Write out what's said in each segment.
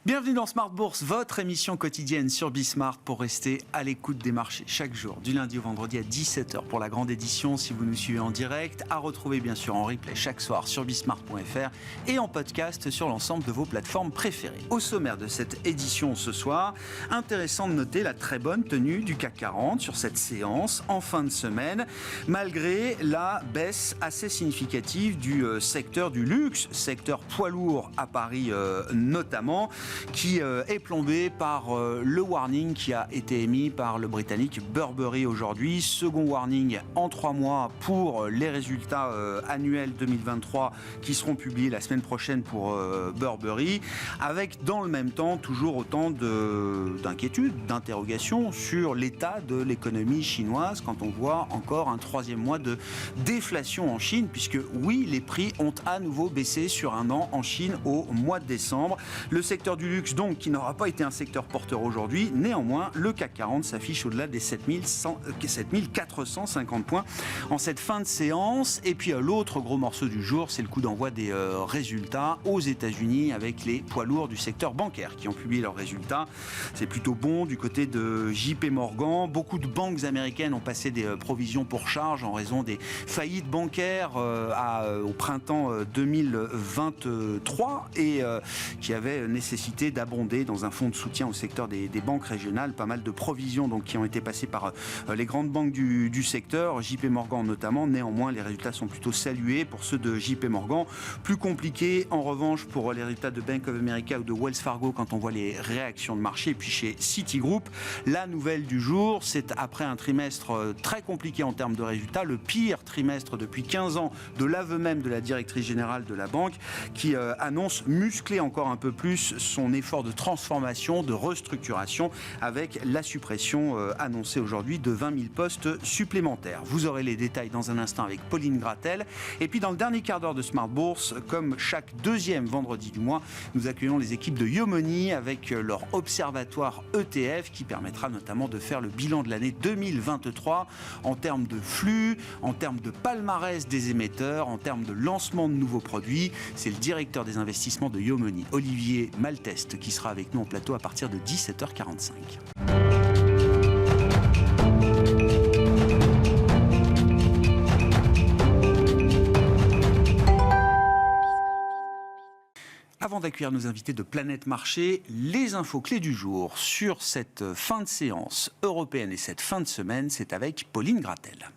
Bienvenue dans Smart Bourse, votre émission quotidienne sur Bismart pour rester à l'écoute des marchés chaque jour, du lundi au vendredi à 17h pour la grande édition si vous nous suivez en direct, à retrouver bien sûr en replay chaque soir sur bismart.fr et en podcast sur l'ensemble de vos plateformes préférées. Au sommaire de cette édition ce soir, intéressant de noter la très bonne tenue du CAC 40 sur cette séance en fin de semaine, malgré la baisse assez significative du secteur du luxe, secteur poids lourd à Paris notamment, qui est plombé par le warning qui a été émis par le Britannique Burberry aujourd'hui. Second warning en 3 mois pour les résultats annuels 2023 qui seront publiés la semaine prochaine pour Burberry, avec dans le même temps toujours autant d'inquiétudes, d'interrogations sur l'état de l'économie chinoise quand on voit encore un 3e mois de déflation en Chine, puisque oui, les prix ont à nouveau baissé sur un an en Chine au mois de décembre. Le secteur du luxe, donc, qui n'aura pas été un secteur porteur aujourd'hui. Néanmoins, le CAC 40 s'affiche au-delà des 7450 points en cette fin de séance. Et puis, l'autre gros morceau du jour, c'est le coup d'envoi des résultats aux États-Unis avec les poids lourds du secteur bancaire qui ont publié leurs résultats. C'est plutôt bon du côté de JP Morgan. Beaucoup de banques américaines ont passé des provisions pour charge en raison des faillites bancaires au printemps 2023 et qui avaient nécessité d'abonder dans un fonds de soutien au secteur des banques régionales. Pas mal de provisions donc, qui ont été passées par les grandes banques du secteur, JP Morgan notamment. Néanmoins, les résultats sont plutôt salués pour ceux de JP Morgan. Plus compliqué, en revanche, pour les résultats de Bank of America ou de Wells Fargo quand on voit les réactions de marché. Et puis chez Citigroup, la nouvelle du jour, c'est après un trimestre très compliqué en termes de résultats, le pire trimestre depuis 15 ans de l'aveu même de la directrice générale de la banque qui annonce muscler encore un peu plus son effort de transformation, de restructuration avec la suppression annoncée aujourd'hui de 20 000 postes supplémentaires. Vous aurez les détails dans un instant avec Pauline Gratel. Et puis dans le dernier quart d'heure de Smart Bourse, comme chaque deuxième vendredi du mois, nous accueillons les équipes de Yomoni avec leur observatoire ETF qui permettra notamment de faire le bilan de l'année 2023 en termes de flux, en termes de palmarès des émetteurs, en termes de lancement de nouveaux produits. C'est le directeur des investissements de Yomoni, Olivier Malteste, qui sera avec nous en plateau à partir de 17h45. Avant d'accueillir nos invités de Planète Marché, les infos clés du jour sur cette fin de séance européenne et cette fin de semaine, c'est avec Pauline Gratel.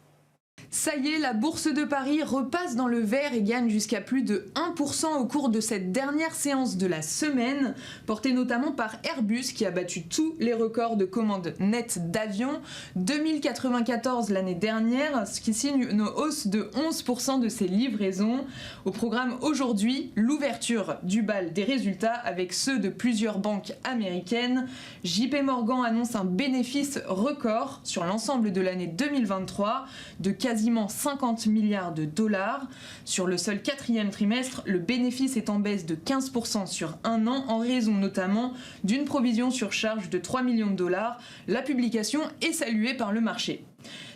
Ça y est, la bourse de Paris repasse dans le vert et gagne jusqu'à plus de 1% au cours de cette dernière séance de la semaine, portée notamment par Airbus qui a battu tous les records de commandes nettes d'avions, 2094 l'année dernière, ce qui signe une hausse de 11% de ses livraisons. Au programme aujourd'hui, l'ouverture du bal des résultats avec ceux de plusieurs banques américaines. JP Morgan annonce un bénéfice record sur l'ensemble de l'année 2023 de quasiment 50 milliards de dollars. Sur le seul 4e trimestre, le bénéfice est en baisse de 15% sur un an en raison notamment d'une provision sur charge de 3 millions de dollars. La publication est saluée par le marché.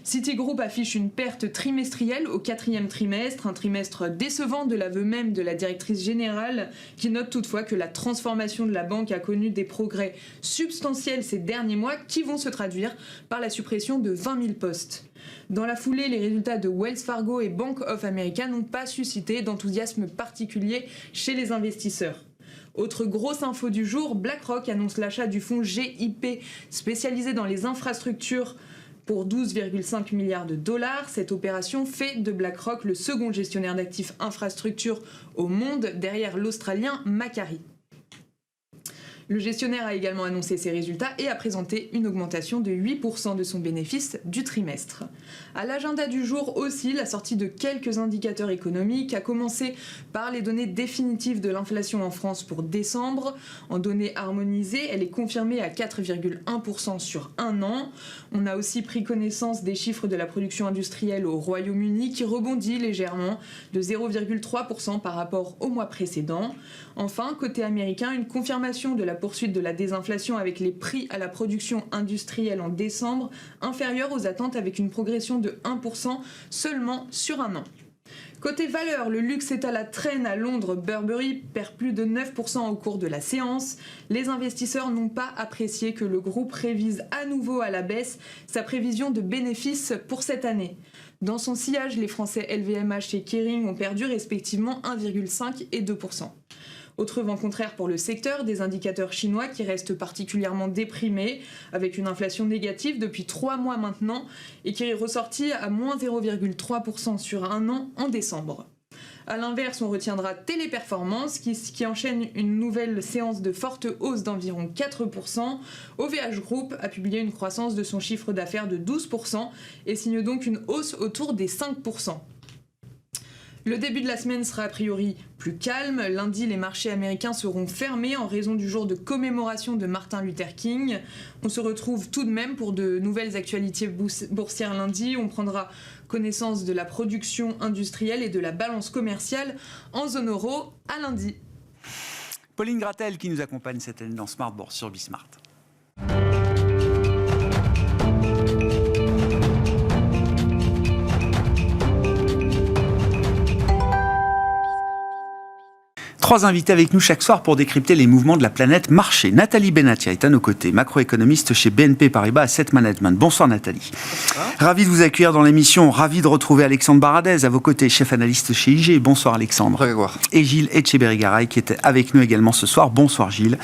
Citigroup affiche une perte trimestrielle au 4e trimestre, un trimestre décevant de l'aveu même de la directrice générale qui note toutefois que la transformation de la banque a connu des progrès substantiels ces derniers mois qui vont se traduire par la suppression de 20 000 postes. Dans la foulée, les résultats de Wells Fargo et Bank of America n'ont pas suscité d'enthousiasme particulier chez les investisseurs. Autre grosse info du jour, BlackRock annonce l'achat du fonds GIP spécialisé dans les infrastructures pour 12,5 milliards de dollars. Cette opération fait de BlackRock le second gestionnaire d'actifs infrastructures au monde derrière l'Australien Macquarie. Le gestionnaire a également annoncé ses résultats et a présenté une augmentation de 8% de son bénéfice du trimestre. À l'agenda du jour aussi, la sortie de quelques indicateurs économiques, à commencer par les données définitives de l'inflation en France pour décembre. En données harmonisées, elle est confirmée à 4,1% sur un an. On a aussi pris connaissance des chiffres de la production industrielle au Royaume-Uni qui rebondit légèrement de 0,3% par rapport au mois précédent. Enfin, côté américain, une confirmation de la poursuite de la désinflation avec les prix à la production industrielle en décembre inférieurs aux attentes avec une progression de 1% seulement sur un an. Côté valeur, le luxe est à la traîne à Londres. Burberry perd plus de 9% au cours de la séance. Les investisseurs n'ont pas apprécié que le groupe révise à nouveau à la baisse sa prévision de bénéfices pour cette année. Dans son sillage, les Français LVMH et Kering ont perdu respectivement 1,5 et 2%. Autre vent contraire pour le secteur, des indicateurs chinois qui restent particulièrement déprimés, avec une inflation négative depuis 3 mois maintenant, et qui est ressortie à moins 0,3% sur un an en décembre. A l'inverse, on retiendra Téléperformance qui enchaîne une nouvelle séance de forte hausse d'environ 4%. OVH Group a publié une croissance de son chiffre d'affaires de 12% et signe donc une hausse autour des 5%. Le début de la semaine sera a priori plus calme. Lundi, les marchés américains seront fermés en raison du jour de commémoration de Martin Luther King. On se retrouve tout de même pour de nouvelles actualités boursières lundi. On prendra connaissance de la production industrielle et de la balance commerciale en zone euro à lundi. Pauline Gratel qui nous accompagne cette année dans Smart Bourse sur Bismart. Trois invités avec nous chaque soir pour décrypter les mouvements de la planète marché. Nathalie Benatia est à nos côtés, macroéconomiste chez BNP Paribas Asset Management. Bonsoir Nathalie. Bonsoir. Ravi de vous accueillir dans l'émission. Ravi de retrouver Alexandre Baradez à vos côtés, chef analyste chez IG. Bonsoir Alexandre. Bonsoir. Et Gilles Etcheberry-Garay qui est avec nous également ce soir. Bonsoir Gilles.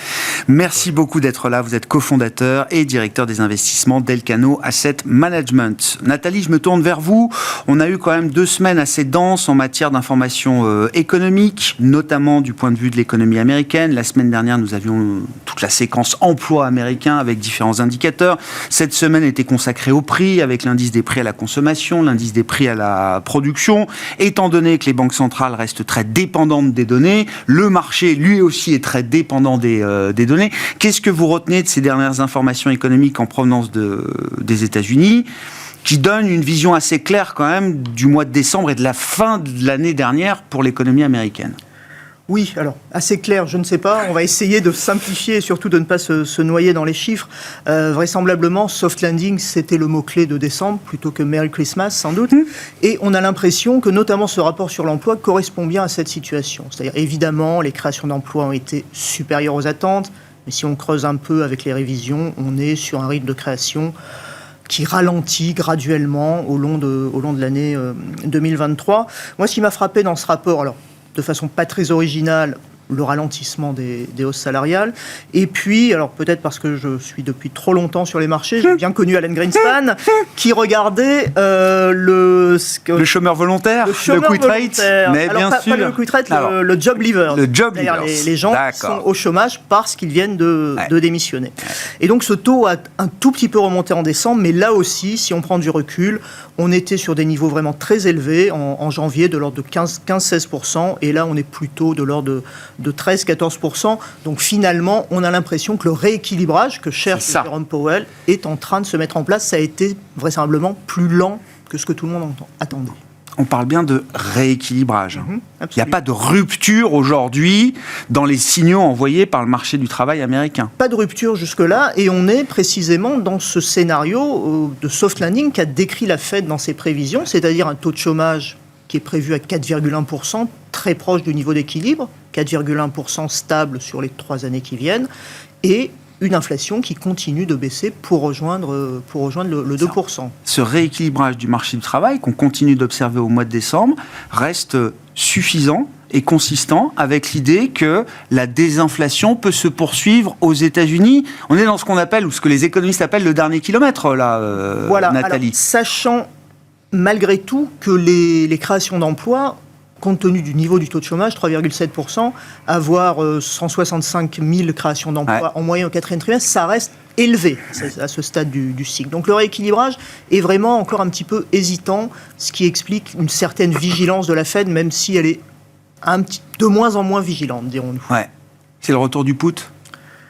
Merci beaucoup d'être là. Vous êtes cofondateur et directeur des investissements d'Elcano Asset Management. Nathalie, je me tourne vers vous. On a eu quand même 2 semaines assez denses en matière d'informations économiques, notamment du point de vue de l'économie américaine. La semaine dernière, nous avions toute la séquence emploi américain avec différents indicateurs. Cette semaine était consacrée au prix, avec l'indice des prix à la consommation, l'indice des prix à la production. Étant donné que les banques centrales restent très dépendantes des données, le marché, lui aussi, est très dépendant des données. Qu'est-ce que vous retenez de ces dernières informations économiques en provenance des États-Unis, qui donnent une vision assez claire quand même du mois de décembre et de la fin de l'année dernière pour l'économie américaine? Oui, alors, assez clair, je ne sais pas. On va essayer de simplifier et surtout de ne pas se noyer dans les chiffres. Vraisemblablement, soft landing, c'était le mot-clé de décembre, plutôt que Merry Christmas, sans doute. Et on a l'impression que, notamment, ce rapport sur l'emploi correspond bien à cette situation. C'est-à-dire, évidemment, les créations d'emplois ont été supérieures aux attentes. Mais si on creuse un peu avec les révisions, on est sur un rythme de création qui ralentit graduellement au long de l'année 2023. Moi, ce qui m'a frappé dans ce rapport, alors, de façon pas très originale, le ralentissement des hausses salariales. Et puis, alors peut-être parce que je suis depuis trop longtemps sur les marchés, j'ai bien connu Alan Greenspan, qui regardait le chômeur volontaire, le quit rate, mais alors, bien sûr. Pas le quit rate, le job leaver. Le job leaver. Les gens qui sont au chômage parce qu'ils viennent de démissionner. Et donc ce taux a un tout petit peu remonté en décembre, mais là aussi, si on prend du recul, on était sur des niveaux vraiment très élevés en janvier, de l'ordre de 15-16%, et là on est plutôt de l'ordre de 13-14%. Donc finalement, on a l'impression que le rééquilibrage que cherche Jérôme Powell est en train de se mettre en place. Ça a été vraisemblablement plus lent que ce que tout le monde attendait. On parle bien de rééquilibrage. Il n'y a pas de rupture aujourd'hui dans les signaux envoyés par le marché du travail américain. Pas de rupture jusque-là, et on est précisément dans ce scénario de soft landing qu'a décrit la Fed dans ses prévisions, c'est-à-dire un taux de chômage qui est prévu à 4,1%, très proche du niveau d'équilibre, 4,1% stable sur les 3 années qui viennent, et une inflation qui continue de baisser pour rejoindre le 2%. Ce rééquilibrage du marché du travail qu'on continue d'observer au mois de décembre reste suffisant et consistant avec l'idée que la désinflation peut se poursuivre aux États-Unis. On est dans ce qu'on appelle, ou ce que les économistes appellent le dernier kilomètre, là, voilà. Nathalie. Alors, sachant malgré tout que les créations d'emplois, compte tenu du niveau du taux de chômage, 3,7%, avoir 165 000 créations d'emplois en moyenne au 4e trimestre, ça reste élevé à ce stade du cycle. Donc le rééquilibrage est vraiment encore un petit peu hésitant, ce qui explique une certaine vigilance de la Fed, même si elle est de moins en moins vigilante, dirons-nous. Ouais. C'est le retour du put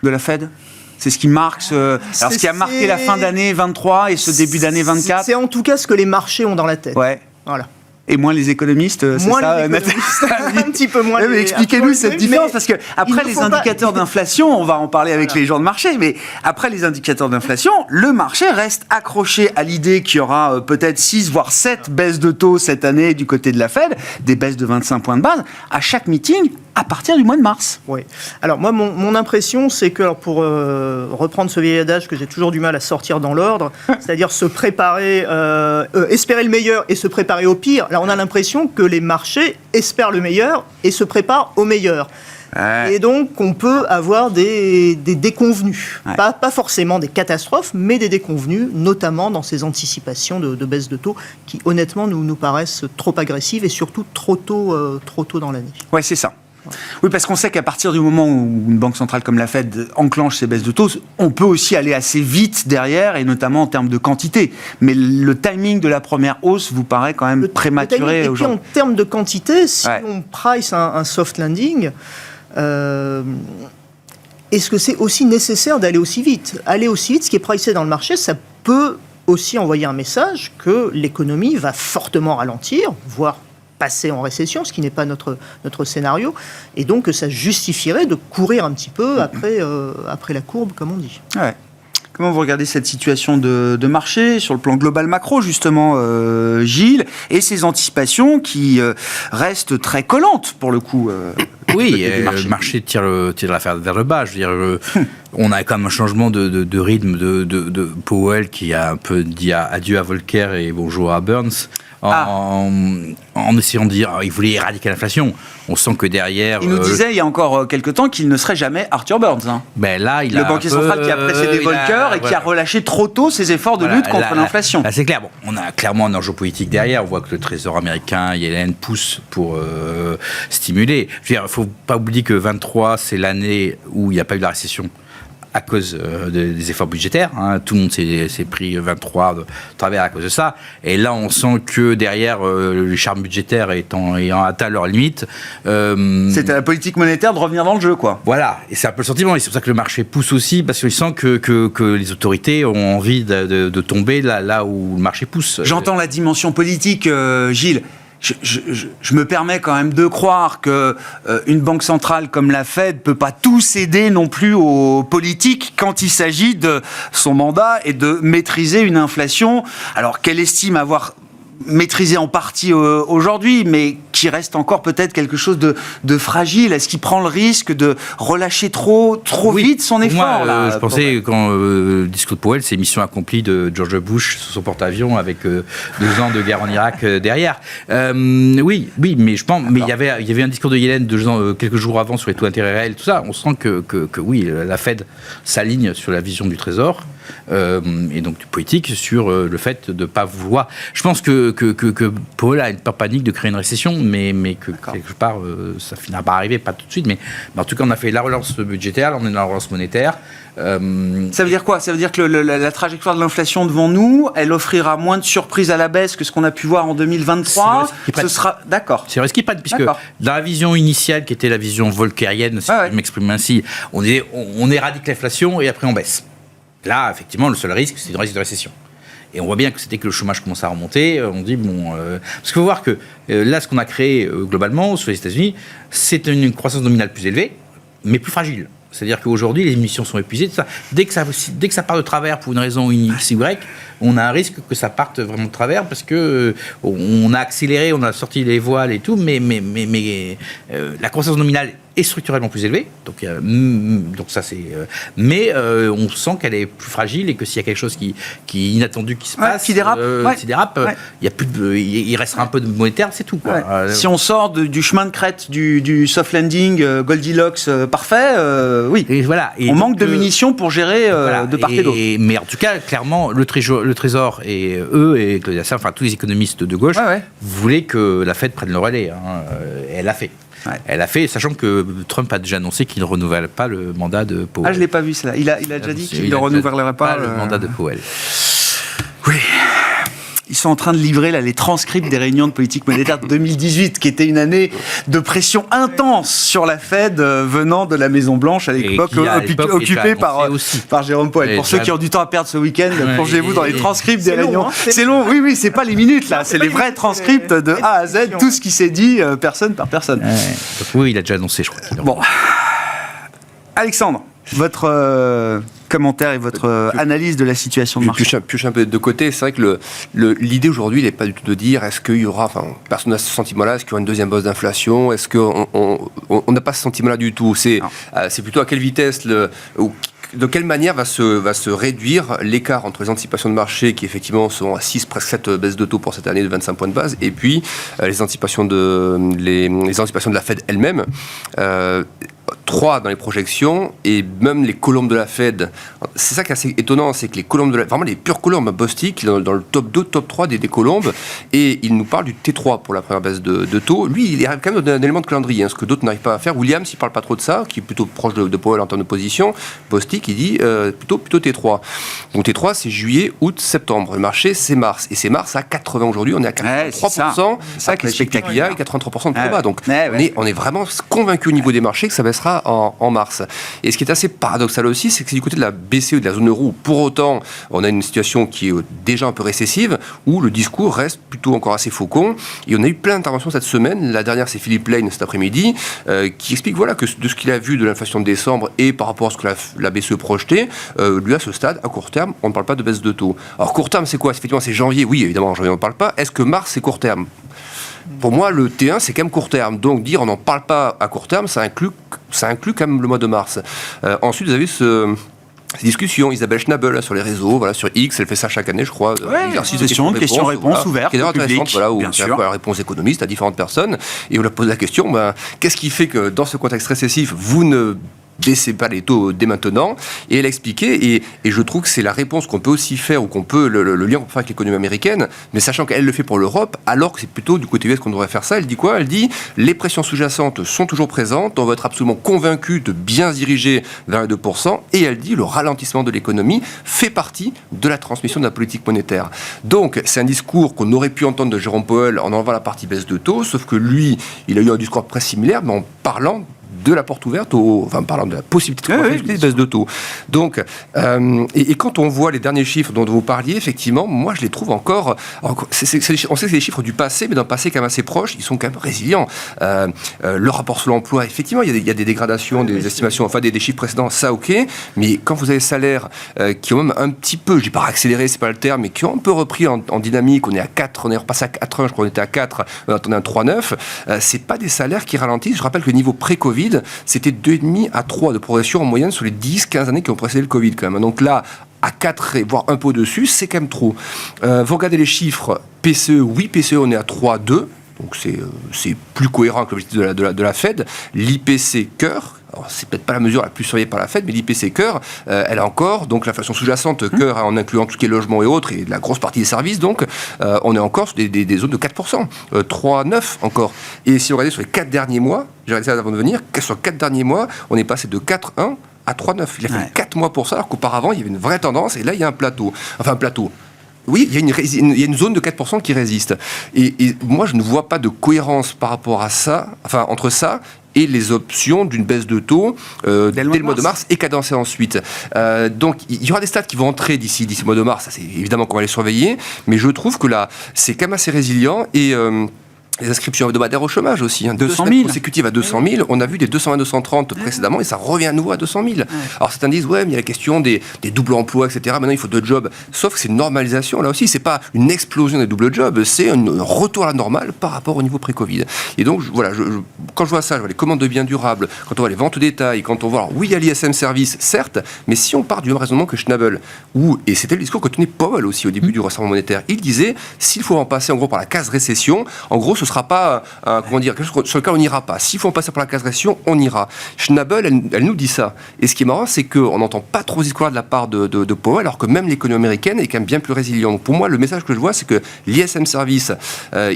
de la Fed ? C'est ce qui marque ce qui a marqué la fin d'année 23 et ce début d'année 24. C'est en tout cas ce que les marchés ont dans la tête. Ouais. Voilà. Et moins les économistes, c'est Moins ça, les économistes, un petit peu moins. Expliquez-nous cette différence, parce que après les indicateurs pas... d'inflation, on va en parler avec les gens de marché, mais après les indicateurs d'inflation, le marché reste accroché à l'idée qu'il y aura peut-être 6 voire 7 baisses de taux cette année du côté de la Fed, des baisses de 25 points de base à chaque meeting à partir du mois de mars. Oui. Alors moi, mon impression, c'est que, alors, pour reprendre ce vieil adage que j'ai toujours du mal à sortir dans l'ordre, c'est-à-dire se préparer, espérer le meilleur et se préparer au pire. Là, on a l'impression que les marchés espèrent le meilleur et se préparent au meilleur. Ouais. Et donc, on peut avoir des déconvenus. Ouais. Pas forcément des catastrophes, mais des déconvenus, notamment dans ces anticipations de baisse de taux qui, honnêtement, nous paraissent trop agressives et surtout trop tôt dans l'année. Oui, c'est ça. Oui, parce qu'on sait qu'à partir du moment où une banque centrale comme la Fed enclenche ces baisses de taux, on peut aussi aller assez vite derrière, et notamment en termes de quantité. Mais le timing de la première hausse vous paraît quand même prématuré aujourd'hui. Et puis en termes de quantité, si on price un soft landing, est-ce que c'est aussi nécessaire d'aller aussi vite ? Aller aussi vite, ce qui est pricé dans le marché, ça peut aussi envoyer un message que l'économie va fortement ralentir, voire passer en récession, ce qui n'est pas notre scénario, et donc que ça justifierait de courir un petit peu après la courbe, comme on dit. Ouais. Comment vous regardez cette situation de marché sur le plan global macro, justement, Gilles, et ces anticipations qui restent très collantes, pour le coup oui, le marché tire l'affaire vers le bas. Je veux dire, on a quand même un changement de rythme de Powell qui a un peu dit adieu à Volcker et bonjour à Burns. En essayant de dire il voulait éradiquer l'inflation. On sent que derrière... Il nous disait il y a encore quelques temps qu'il ne serait jamais Arthur Burns. Hein. Ben là, le banquier central qui a précédé Volcker et qui a relâché trop tôt ses efforts de lutte contre l'inflation. Là, c'est clair. Bon, on a clairement un enjeu politique derrière. On voit que le Trésor américain, Yellen, pousse pour stimuler. Je veux dire, il ne faut pas oublier que 23, c'est l'année où il n'y a pas eu de la récession à cause des efforts budgétaires. Hein. Tout le monde s'est pris 23 de travers à cause de ça. Et là, on sent que derrière, les charmes budgétaires ayant atteint leurs limites... C'était la politique monétaire de revenir dans le jeu, quoi. Voilà. Et c'est un peu le sentiment. Et c'est pour ça que le marché pousse aussi, parce qu'il sent que les autorités ont envie de tomber là où le marché pousse. J'entends la dimension politique, Gilles. Je me permets quand même de croire qu'une banque centrale comme la Fed ne peut pas tout céder non plus aux politiques quand il s'agit de son mandat et de maîtriser une inflation, alors qu'elle estime avoir maîtrisé en partie aujourd'hui, mais qui reste encore peut-être quelque chose de fragile. Est-ce qu'il prend le risque de relâcher trop vite son effort là, je pensais, quand le discours de Powell, c'est mission accomplie de George Bush sur son porte-avions avec 2 ans de guerre en Irak derrière. Oui, mais je pense. Mais il y avait un discours de Yellen quelques jours avant sur les taux d'intérêt réels, tout ça. On sent que oui, la Fed s'aligne sur la vision du Trésor. Et donc du politique sur le fait de ne pas vouloir. Je pense que Powell a une peur panique de créer une récession, mais que quelque part ça finira par arriver, pas tout de suite, mais en tout cas on a fait la relance budgétaire, là on est dans la relance monétaire. Ça veut dire quoi ? Ça veut dire que la trajectoire de l'inflation devant nous, elle offrira moins de surprises à la baisse que ce qu'on a pu voir en 2023. Ce sera d'accord. C'est vrai ce qui prête, puisque dans la vision initiale qui était la vision volckerienne, si je m'exprime ainsi, on éradique l'inflation et après on baisse. Là, effectivement, le seul risque, c'est une risque de récession. Et on voit bien que c'était que le chômage commence à remonter. On dit, bon... parce qu'il faut voir que là, ce qu'on a créé globalement sur les États-Unis, c'est une croissance nominale plus élevée, mais plus fragile. C'est-à-dire qu'aujourd'hui, les émissions sont épuisées. Tout ça. Dès que ça part de travers pour une raison X, Y, on a un risque que ça parte vraiment de travers parce que on a accéléré, on a sorti les voiles et tout, mais la croissance nominale est structurellement plus élevée, donc ça c'est. Mais on sent qu'elle est plus fragile et que s'il y a quelque chose qui est inattendu qui se passe, qui dérape, il restera un peu de monétaire, c'est tout. Quoi. Si on sort du chemin de crête du soft landing, Goldilocks parfait, oui. Et voilà. Et on manque de munitions pour gérer de part et d'autre. Mais en tout cas, clairement, le Trésor et eux et Claudia Saint, enfin tous les économistes de gauche voulaient que la Fed prenne le relais. Hein, et elle l'a fait. Ouais. Elle a fait, sachant que Trump a déjà annoncé qu'il ne renouvelle pas le mandat de Powell. Ah, je ne l'ai pas vu, cela. Il a déjà dit qu'il ne renouvellerait pas le mandat de Powell. Oui. ils sont en train de livrer là, les transcripts des réunions de politique monétaire de 2018, qui était une année de pression intense sur la Fed venant de la Maison-Blanche à l'époque, occupée par Jérôme Powell. Pour ceux qui ont du temps à perdre ce week-end, plongez-vous dans les transcripts des réunions. C'est long, oui, c'est pas les minutes là, c'est les vrais transcripts de A à Z, tout ce qui s'est dit personne par personne. Oui, il a déjà annoncé, je crois. Bon. Alexandre, votre commentaire et votre analyse de la situation de marché. Puis je suis un peu de côté. C'est vrai que l'idée aujourd'hui, il n'est pas du tout de dire est-ce qu'il y aura, personne n'a ce sentiment-là, est-ce qu'il y aura une deuxième bosse d'inflation, est-ce qu'on n'a pas ce sentiment-là du tout. C'est plutôt à quelle vitesse de quelle manière va se réduire l'écart entre les anticipations de marché qui effectivement sont à 6, presque 7 baisses de taux pour cette année de 25 points de base, et puis les anticipations de la Fed elle-même. 3 dans les projections, et même les colombes de la Fed. C'est ça qui est assez étonnant, c'est que les colombes vraiment les pures colombes, Bostic, dans le top 2, top 3 des colombes, et il nous parle du T3 pour la première baisse de taux. Lui, il est quand même d'un élément de calendrier, ce que d'autres n'arrivent pas à faire. Williams, il parle pas trop de ça, qui est plutôt proche de Powell en termes de position. Bostic, il dit plutôt T3. Donc T3, c'est juillet, août, septembre. Le marché, c'est mars. Et c'est mars à 80 aujourd'hui, on est à 83%. C'est ça qui est spectaculaire. 83% de trop bas. Donc on est vraiment convaincu au niveau des marchés que ça baissera en mars. Et ce qui est assez paradoxal aussi, c'est que c'est du côté de la BCE, de la zone euro, où pour autant, on a une situation qui est déjà un peu récessive, où le discours reste plutôt encore assez faucon. Et on a eu plein d'interventions cette semaine. La dernière, c'est Philippe Lane cet après-midi, qui explique que de ce qu'il a vu de l'inflation de décembre et par rapport à ce que la BCE projetait, lui, à ce stade, à court terme, on ne parle pas de baisse de taux. Alors, court terme, c'est quoi? Effectivement, c'est janvier. Oui, évidemment, en janvier, on ne parle pas. Est-ce que mars, c'est court terme? Pour moi, le T1, c'est quand même court terme. Donc, dire on n'en parle pas à court terme, ça inclut quand même le mois de mars. Ensuite, vous avez ces discussions, Isabelle Schnabel sur les réseaux, sur X, elle fait ça chaque année, je crois. Questions-réponses ouvertes. Qui est intéressante, où bien on sûr. fait la réponse économiste à différentes personnes. Et on leur pose la question, qu'est-ce qui fait que dans ce contexte récessif, vous ne baissez pas les taux dès maintenant? Et elle a expliqué, et je trouve que c'est la réponse qu'on peut aussi faire, ou qu'on peut, le lien qu'on peut faire avec l'économie américaine, mais sachant qu'elle le fait pour l'Europe, alors que c'est plutôt du côté US qu'on devrait faire ça. Elle dit quoi? Elle dit, les pressions sous-jacentes sont toujours présentes, on va être absolument convaincu de bien se diriger vers les 2%, et elle dit, le ralentissement de l'économie fait partie de la transmission de la politique monétaire. Donc, c'est un discours qu'on aurait pu entendre de Jérôme Powell en enlevant la partie baisse de taux, sauf que lui, il a eu un discours presque similaire, mais en parlant de la porte ouverte, parlant de la possibilité de baisse de taux. Donc, et quand on voit les derniers chiffres dont vous parliez, effectivement, moi je les trouve encore on sait que c'est des chiffres du passé, mais d'un passé quand même assez proche, ils sont quand même résilients. Le rapport sur l'emploi, effectivement, il y a des dégradations, des estimations, des chiffres précédents, ça ok, mais quand vous avez des salaires qui ont même un petit peu, je dis pas accéléré, c'est pas le terme, mais qui ont un peu repris en dynamique, on est à 4, on est repassé à 4,1, je crois qu'on était à 4, on est à 3,9, c'est pas des salaires qui ralentissent. Je rappelle que le niveau pré-Covid, c'était 2,5 à 3 de progression en moyenne sur les 10-15 années qui ont précédé le Covid quand même. Donc là, à 4, voire un peu dessus, c'est quand même trop. Vous regardez les chiffres, PCE, oui, PCE, on est à 3,2, donc c'est plus cohérent que l'objectif de la Fed. L'IPC cœur, alors, c'est peut-être pas la mesure la plus surveillée par la Fed, mais l'IPC cœur, elle a encore, donc l'inflation sous-jacente cœur, en incluant tout ce qui est logement et autres, et la grosse partie des services, donc on est encore sur des zones de 4%, 3,9 encore. Et si on regarde sur les 4 derniers mois, j'ai regardé ça avant de venir, sur les 4 derniers mois, on est passé de 4,1 à 3,9. Il a fallu 4 mois pour ça, alors qu'auparavant, il y avait une vraie tendance, et là, il y a un plateau. Enfin, un plateau. Oui, il y a une zone de 4% qui résiste. Et moi, je ne vois pas de cohérence par rapport à ça, entre ça et les options d'une baisse de taux dès le mois de mars et cadencée ensuite. Donc, il y aura des stats qui vont entrer d'ici le mois de mars, ça c'est évidemment qu'on va les surveiller, mais je trouve que là, c'est quand même assez résilient et... les inscriptions hebdomadaires au chômage aussi. 200 000. Consécutives à 200 000. On a vu des 220, 230 précédemment et ça revient à nouveau à 200 000. Alors certains disent, mais il y a la question des doubles emplois, etc. Maintenant, il faut 2 jobs. Sauf que c'est une normalisation. Là aussi, c'est pas une explosion des doubles jobs, c'est un retour à la normale par rapport au niveau pré-Covid. Et donc, quand je vois ça, je vois les commandes de biens durables, quand on voit les ventes au détail, quand on voit, alors, oui, il y a l'ISM Service, certes, mais si on part du même raisonnement que Schnabel, et c'était le discours que tenait Powell aussi au début du resserrement monétaire, il disait, s'il faut en passer en gros par la case récession, en gros, ce sera pas quelque chose sur lequel on n'ira pas. S'il faut en passer par la case récession, on ira. Schnabel, elle nous dit ça. Et ce qui est marrant, c'est qu'on n'entend pas trop ce discours de la part de Powell, alors que même l'économie américaine est quand même bien plus résiliente. Donc pour moi, le message que je vois, c'est que l'ISM Service,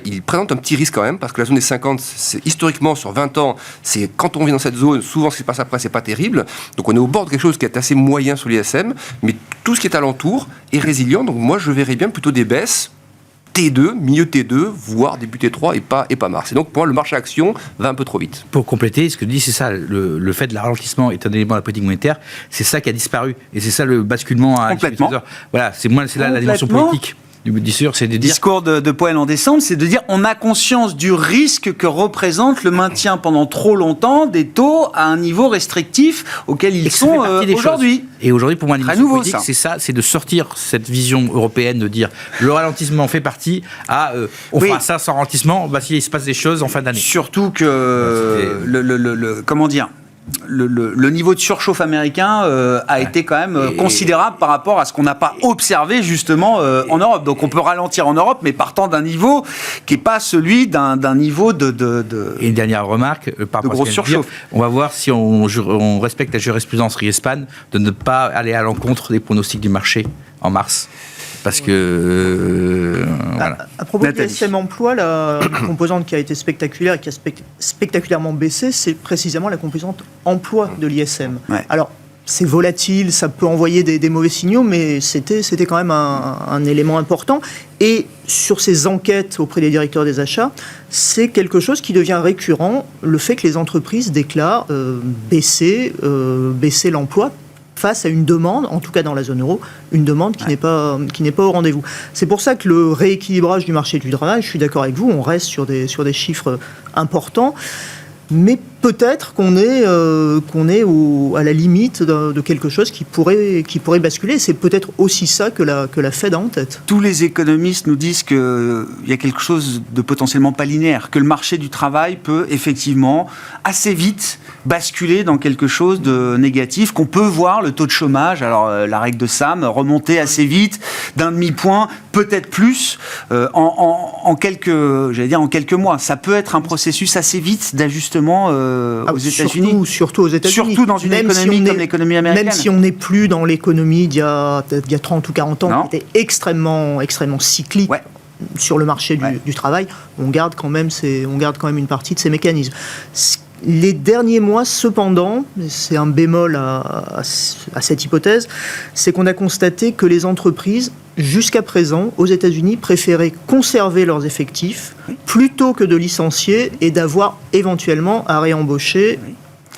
il présente un petit risque quand même, parce que la zone des 50, c'est, historiquement, sur 20 ans, c'est quand on vit dans cette zone, souvent ce qui se passe après, c'est pas terrible. Donc on est au bord de quelque chose qui est assez moyen sur l'ISM, mais tout ce qui est alentour est résilient. Donc moi, je verrais bien plutôt des baisses T2, milieu T2, voire début T3 et pas mars. Et donc, pour moi, le marché action va un peu trop vite. Pour compléter, ce que dit, c'est ça, le fait de ralentissement est un élément de la politique monétaire, c'est ça qui a disparu. Et c'est ça le basculement à Complètement. Voilà, c'est là la dimension politique. C'est de dire... Discours de Powell en décembre, c'est de dire on a conscience du risque que représente le maintien pendant trop longtemps des taux à un niveau restrictif auquel ils sont aujourd'hui. Et aujourd'hui, pour moi, la dimension politique, ça. c'est ça, c'est de sortir cette vision européenne, de dire le ralentissement fait partie on fera ça sans ralentissement, s'il se passe des choses en fin d'année. Surtout que comment dire, le niveau de surchauffe américain a été quand même considérable par rapport à ce qu'on n'a pas observé justement en Europe. Donc on peut ralentir en Europe, mais partant d'un niveau qui n'est pas celui d'un niveau Et une dernière remarque, par rapport à ce qu'elle vient de dire, on va voir si on respecte la jurisprudence Riespan de ne pas aller à l'encontre des pronostics du marché en mars. Parce que... voilà. À propos de l'ISM emploi, la composante qui a été spectaculaire et qui a spectaculairement baissé, c'est précisément la composante emploi de l'ISM. Ouais. Alors, c'est volatile, ça peut envoyer des mauvais signaux, mais c'était quand même un élément important. Et sur ces enquêtes auprès des directeurs des achats, c'est quelque chose qui devient récurrent, le fait que les entreprises déclarent baisser l'emploi face à une demande, en tout cas dans la zone euro, une demande qui n'est pas au rendez-vous. C'est pour ça que le rééquilibrage du marché du travail, je suis d'accord avec vous, on reste sur des chiffres importants, mais peut-être qu'on est à la limite de quelque chose qui pourrait basculer. C'est peut-être aussi ça que la Fed a en tête. Tous les économistes nous disent qu'il y a quelque chose de potentiellement pas linéaire, que le marché du travail peut effectivement assez vite basculer dans quelque chose de négatif, qu'on peut voir le taux de chômage, alors la règle de Sam, remonter assez vite d'un demi-point, peut-être plus, en quelques mois. Ça peut être un processus assez vite d'ajustement aux États-Unis. Surtout aux États-Unis. Surtout dans une économie comme l'économie américaine. Même si on n'est plus dans l'économie d'il y a 30 ou 40 ans, qui était extrêmement cyclique. Ouais. Sur le marché du travail, on garde quand même une partie de ces mécanismes. Les derniers mois, cependant, c'est un bémol à cette hypothèse, c'est qu'on a constaté que les entreprises, jusqu'à présent, aux États-Unis, préféraient conserver leurs effectifs plutôt que de licencier et d'avoir éventuellement à réembaucher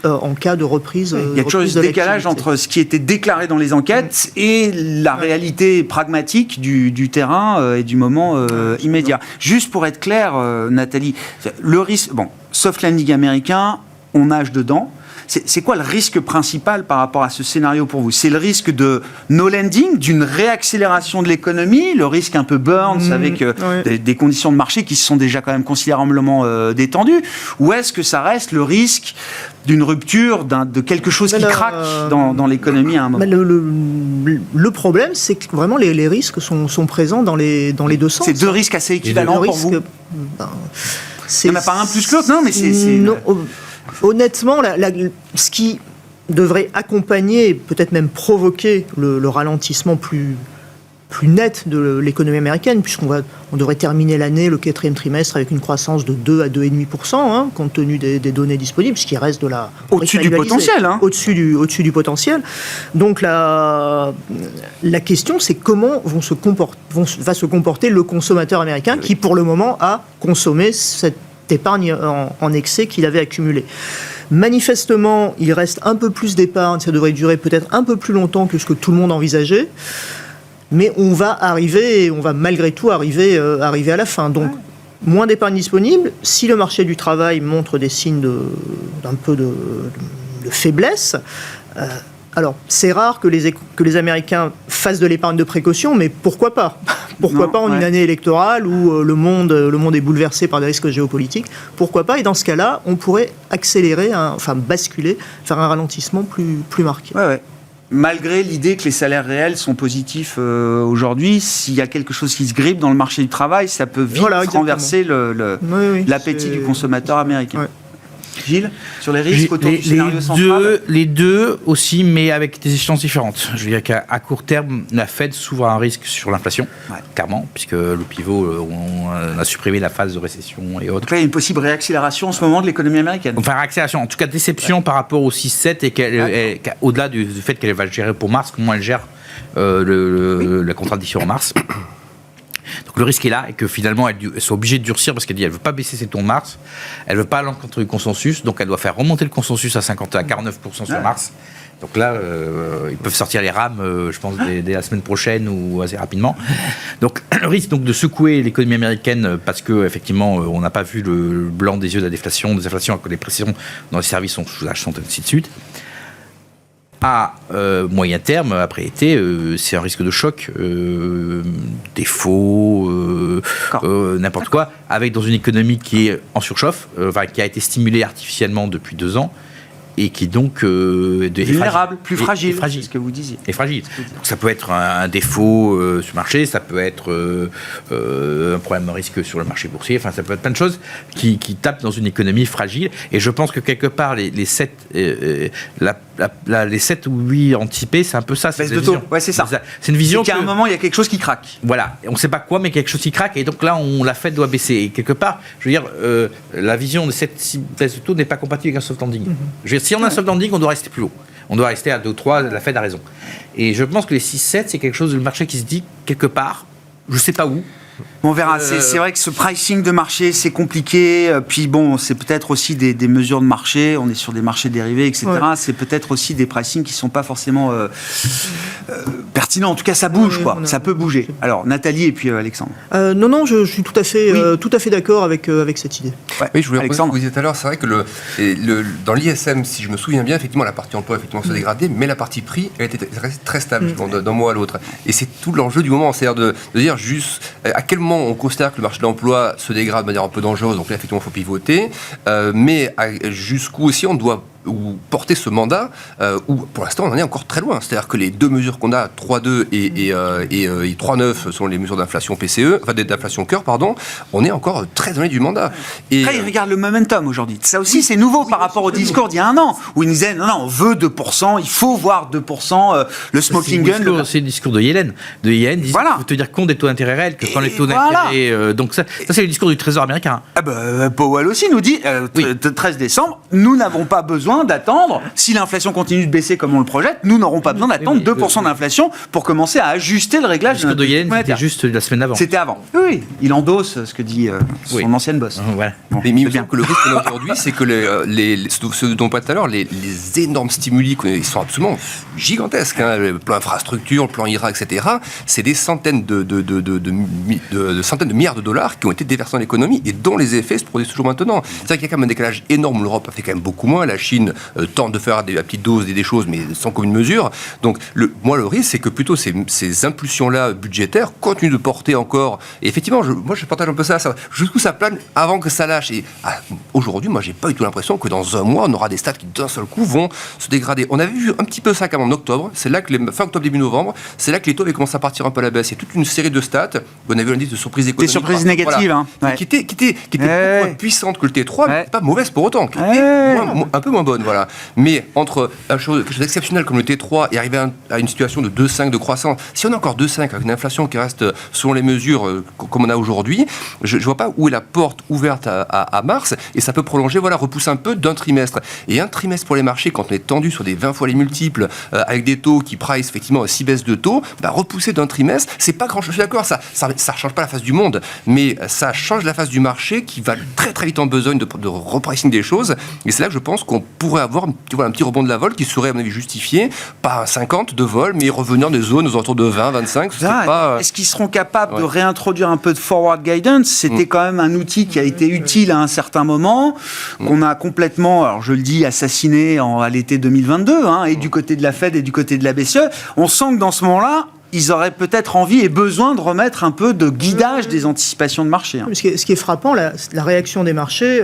en cas de reprise. Il y a toujours ce décalage entre ce qui était déclaré dans les enquêtes et la réalité pragmatique du terrain et du moment immédiat. Juste pour être clair, Nathalie, le risque, soft landing américain, on nage dedans. C'est quoi le risque principal par rapport à ce scénario pour vous ? C'est le risque de no landing, d'une réaccélération de l'économie, le risque un peu Burns avec des conditions de marché qui se sont déjà quand même considérablement détendues, ou est-ce que ça reste le risque d'une rupture, de quelque chose qui craque dans l'économie à un moment ? Le problème, c'est que vraiment les risques sont présents dans les deux sens. C'est deux risques assez équivalents pour vous ? Il n'y en a pas un plus que l'autre, non, mais c'est... Honnêtement, ce qui devrait accompagner, peut-être même provoquer le ralentissement plus net de l'économie américaine, puisqu'on devrait terminer l'année, le 4e trimestre, avec une croissance de 2 à 2,5%, compte tenu des données disponibles, ce qui reste de la... Au-dessus du potentiel. Au-dessus du potentiel. Donc la question, c'est comment va se comporter le consommateur américain qui, pour le moment, a consommé cette épargne en excès qu'il avait accumulé. Manifestement, il reste un peu plus d'épargne, ça devrait durer peut-être un peu plus longtemps que ce que tout le monde envisageait, mais on va malgré tout arriver à la fin. Donc, moins d'épargne disponible. Si le marché du travail montre des signes d'un peu de faiblesse, alors, c'est rare que les Américains fassent de l'épargne de précaution, mais pourquoi pas ? Pourquoi pas en une année électorale où le monde est bouleversé par des risques géopolitiques ? Pourquoi pas ? Et dans ce cas-là, on pourrait basculer vers un ralentissement plus marqué. Ouais. Malgré l'idée que les salaires réels sont positifs aujourd'hui, s'il y a quelque chose qui se grippe dans le marché du travail, ça peut vite renverser l'appétit du consommateur américain. Ouais. Gilles, sur les risques autour du scénario central ? Les deux aussi, mais avec des échéances différentes. Je veux dire qu'à court terme, la Fed s'ouvre un risque sur l'inflation, clairement, puisque le pivot, on a supprimé la phase de récession et autres. Donc là, il y a une possible réaccélération en ce moment de l'économie américaine. Enfin, réaccélération, en tout cas déception par rapport au 6-7, et au-delà du fait qu'elle va gérer pour mars, comment elle gère la contradiction en mars. Donc le risque est là et que finalement elle soit obligée de durcir parce qu'elle dit elle veut pas baisser ses taux en mars, elle veut pas aller contre le consensus, donc elle doit faire remonter le consensus à 49% sur mars. Donc là, ils peuvent sortir les rames, je pense, dès la semaine prochaine ou assez rapidement. Donc le risque donc, de secouer l'économie américaine parce qu'effectivement, on n'a pas vu le blanc des yeux de la déflation, des inflations, que les pressions dans les services sont sous-jacentes, ainsi de suite. À moyen terme, après été, c'est un risque de choc, défaut, n'importe quoi, avec dans une économie qui est en surchauffe, qui a été stimulée artificiellement depuis 2 ans, et qui donc vulnérable, plus fragile, fragile, c'est ce que vous disiez. Et fragile. Donc ça peut être un défaut sur le marché, ça peut être un problème de risque sur le marché boursier, enfin ça peut être plein de choses qui tapent dans une économie fragile. Et je pense que quelque part les 7 ou 8 anticipés, c'est un peu ça. Baisse de taux, ouais, c'est ça. C'est une vision qu'à un moment il y a quelque chose qui craque. Voilà, on ne sait pas quoi, mais quelque chose qui craque. Et donc là, la Fed doit baisser. Et quelque part, je veux dire, la vision de cette baisse de taux n'est pas compatible avec un soft landing. Je veux dire, si on a un soft landing, on doit rester plus haut. On doit rester à 2 ou 3, la Fed a raison. Et je pense que les 6-7, c'est quelque chose, le marché qui se dit quelque part, je ne sais pas où. On verra, c'est vrai que ce pricing de marché, c'est compliqué. Puis bon, c'est peut-être aussi des mesures de marché. On est sur des marchés dérivés, etc. Ouais. C'est peut-être aussi des pricing qui ne sont pas forcément pertinents. En tout cas, ça bouge, quoi. Ça peut bouger. Alors, Nathalie et puis Alexandre. Non, je suis tout à fait d'accord avec cette idée. Ouais. Oui, je voulais reprendre ce que vous disiez tout à l'heure. C'est vrai que dans l'ISM, si je me souviens bien, effectivement, la partie emploi se dégradait, mais la partie prix, elle était très stable d'un mois à l'autre. Et c'est tout l'enjeu du moment. C'est-à-dire de dire juste à quel moment on considère que le marché de l'emploi se dégrade de manière un peu dangereuse, donc là, effectivement, il faut pivoter. Mais jusqu'où aussi on doit porter ce mandat, où pour l'instant on en est encore très loin. C'est-à-dire que les 2 mesures qu'on a, 3,2 et 3,9 sont les mesures d'inflation PCE, enfin d'inflation cœur, pardon, on est encore très loin du mandat. Et après, ils regardent le momentum aujourd'hui. Ça aussi, c'est nouveau par rapport au discours d'il y a un an, où ils nous disaient non, on veut 2%, il faut voir 2%, le smoking gun. C'est le discours de Yellen. Yellen dit qu'il faut tenir compte des taux d'intérêt réels, que quand les taux d'intérêt. Donc ça, c'est le discours du Trésor américain. Powell aussi nous dit, 13 décembre, nous n'avons pas besoin d'attendre, si l'inflation continue de baisser comme on le projette, nous n'aurons pas besoin d'attendre 2% d'inflation pour commencer à ajuster le réglage de notre Yellen, c'était juste la semaine d'avant. C'était avant. Oui, il endosse ce que dit son ancienne boss. Voilà. Bon, mais il me semble que le risque qu'on a aujourd'hui, c'est que ce dont on parlait tout à l'heure, les énormes stimuli, ils sont absolument gigantesques. Le plan infrastructure, le plan IRA, etc. C'est des centaines de milliards de dollars qui ont été déversés dans l'économie et dont les effets se produisent toujours maintenant. C'est vrai qu'il y a quand même un décalage énorme. L'Europe a fait quand même beaucoup moins. La Chine tente de faire à petite dose des choses, mais sans commune mesure. Donc, le risque, c'est que plutôt ces impulsions-là budgétaires continuent de porter encore. Et effectivement, je partage un peu ça. Jusqu'où ça plane avant que ça lâche. Et aujourd'hui, moi, j'ai pas du tout l'impression que dans un mois, on aura des stats qui d'un seul coup vont se dégrader. On avait vu un petit peu ça quand même en octobre. C'est là que fin octobre, début novembre, c'est là que les taux avaient commencé à partir un peu à la baisse. Il y a toute une série de stats. On a vu un indice de surprise économique. Des surprises négatives, qui étaient beaucoup moins puissantes que le T3, mais pas mauvaises pour autant. Un peu moins bonnes, voilà. Mais entre quelque chose d'exceptionnel comme le T3 et arriver à une situation de 2,5 de croissance, si on a encore 2,5 avec une inflation qui reste selon les mesures comme on a aujourd'hui, je ne vois pas où est la porte ouverte à mars, et ça peut prolonger, repousser un peu d'un trimestre. Et un trimestre pour les marchés, quand on est tendu sur des 20 fois les multiples, avec des taux qui price effectivement 6 baisses de taux, repousser d'un trimestre, c'est pas grand chose. Je suis d'accord, ça ne change pas la face du monde, mais ça change la face du marché qui va très très vite en besogne de repricing des choses. Et c'est là que je pense qu'on pourrait avoir un petit rebond de la vol qui serait à mon avis justifié, pas à 50 de vol, mais revenir des zones aux alentours de 20, 25. Est-ce qu'ils seront capables de réintroduire un peu de forward guidance? C'était quand même un outil qui a été utile à un certain moment, qu'on a complètement, alors je le dis, assassiné à l'été 2022, et du côté de la Fed et du côté de la BCE. On sent que dans ce moment-là, ils auraient peut-être envie et besoin de remettre un peu de guidage des anticipations de marché. Ce qui est frappant, la réaction des marchés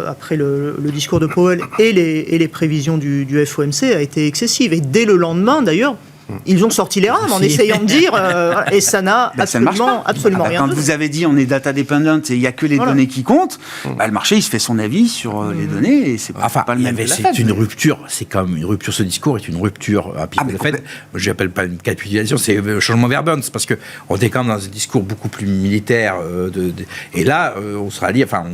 après le discours de Powell et les prévisions du FOMC a été excessive. Et dès le lendemain, d'ailleurs, ils ont sorti les rames en essayant de dire, et ça n'a absolument rien. Quand vous avez dit on est data dependent et il n'y a que les données qui comptent, le marché il se fait son avis sur les données et c'est pas le même. C'est une rupture, c'est comme une rupture. Ce discours est une rupture de la Fed. Je n'appelle pas une capitulation, c'est un changement verbal. C'est parce que on était quand même dans un discours beaucoup plus militaire. Et là, on sera lié. Enfin,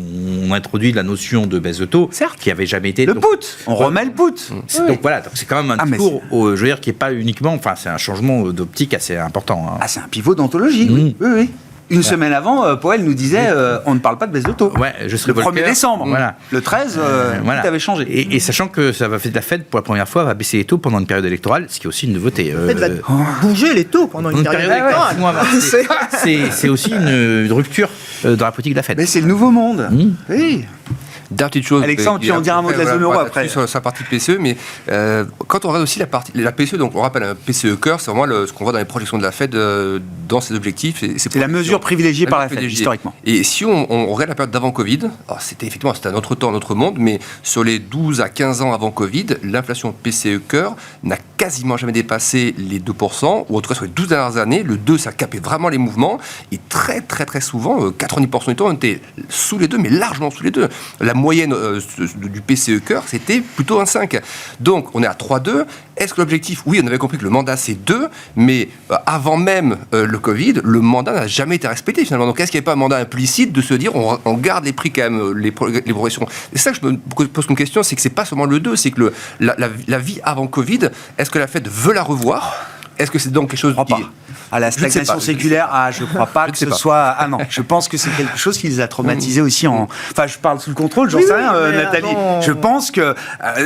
on introduit la notion de baisse de taux, qui avait jamais été. Le put. On remet le put. Donc voilà, c'est quand même un discours, je veux dire, qui est pas uniquement. Enfin, c'est un changement d'optique assez important. C'est un pivot d'anthologie, oui. Une semaine avant, Powell nous disait on ne parle pas de baisse de taux. Ouais, je serai le 1er décembre. Voilà. Le 13, voilà. tout avait changé. Et sachant que la Fed, pour la première fois, va baisser les taux pendant une période électorale, ce qui est aussi une nouveauté. La Fed va bouger les taux pendant une période électorale. C'est aussi une rupture dans la politique de la Fed. Mais c'est le nouveau monde. Oui. Dernière petite chose. Alexandre, tu en diras un mot de la zone euro après. Sur sa partie PCE, mais quand on regarde aussi la PCE, donc on rappelle un PCE cœur, c'est vraiment ce qu'on voit dans les projections de la Fed dans ses objectifs. C'est la mesure privilégiée par la Fed, historiquement. Et si on regarde la période d'avant Covid, c'était un autre temps, un autre monde, mais sur les 12 à 15 ans avant Covid, l'inflation PCE cœur n'a quasiment jamais dépassé les 2%, ou en tout cas sur les 12 dernières années, le 2, ça capait vraiment les mouvements, et très très très souvent, 90% du temps, on était sous les 2, mais largement sous les 2. La moyenne du PCE cœur, c'était plutôt un 5. Donc, on est à 3,2. Est-ce que l'objectif, oui, on avait compris que le mandat, c'est 2, mais avant même le Covid, le mandat n'a jamais été respecté, finalement. Donc, est-ce qu'il n'y avait pas un mandat implicite de se dire, on garde les prix quand même, les progressions? Et ça que je me pose comme question, c'est que c'est pas seulement le 2, c'est que la vie avant Covid, est-ce que la Fed veut la revoir? Est-ce que c'est donc quelque chose qui... À la stagnation séculaire, je ne crois pas que ce soit... Ah non, je pense que c'est quelque chose qui les a traumatisés aussi en... Enfin, je parle sous le contrôle, j'en sais rien, Nathalie. Je pense que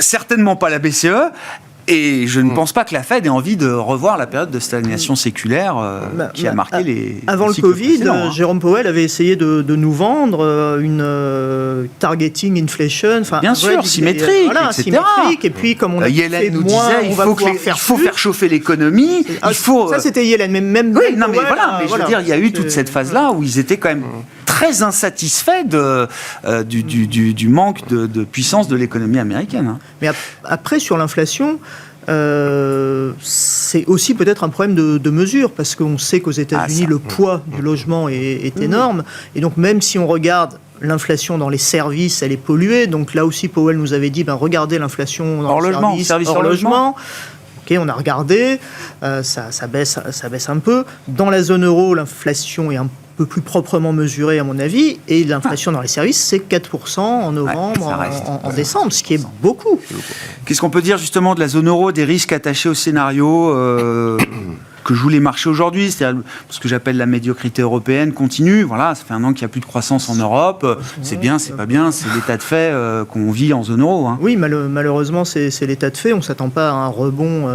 certainement pas la BCE, et je ne pense pas que la Fed ait envie de revoir la période de stagnation séculaire qui a marqué les... Avant le Covid, Jérôme Powell avait essayé de nous vendre une targeting inflation. Bien sûr, symétrique, voilà, etc. Symétrique, et puis comme on a Yellen nous disait, il faut faire chauffer l'économie. Ça, c'était Yellen, mais même... Oui, non, mais voilà, je veux dire, il y a eu toute cette phase-là où ils étaient quand même très insatisfaits du manque de puissance de l'économie américaine. Mais après, sur l'inflation... c'est aussi peut-être un problème de mesure, parce qu'on sait qu'aux États-Unis, le poids du logement est énorme. Et donc, même si on regarde l'inflation dans les services, elle est polluée. Donc là aussi, Powell nous avait dit, regardez l'inflation dans les services hors logement. Ok, on a regardé, ça baisse un peu. Dans la zone euro, l'inflation est un peu plus proprement mesurée, à mon avis, et l'inflation dans les services, c'est 4% en novembre, en décembre, ce qui est beaucoup. Qu'est-ce qu'on peut dire justement de la zone euro, des risques attachés au scénario que jouent les marchés aujourd'hui, c'est-à-dire ce que j'appelle la médiocrité européenne continue. Voilà, ça fait un an qu'il n'y a plus de croissance en Europe. C'est bien, c'est pas bien, c'est l'état de fait qu'on vit en zone euro. Oui, malheureusement, c'est l'état de fait. On ne s'attend pas à un rebond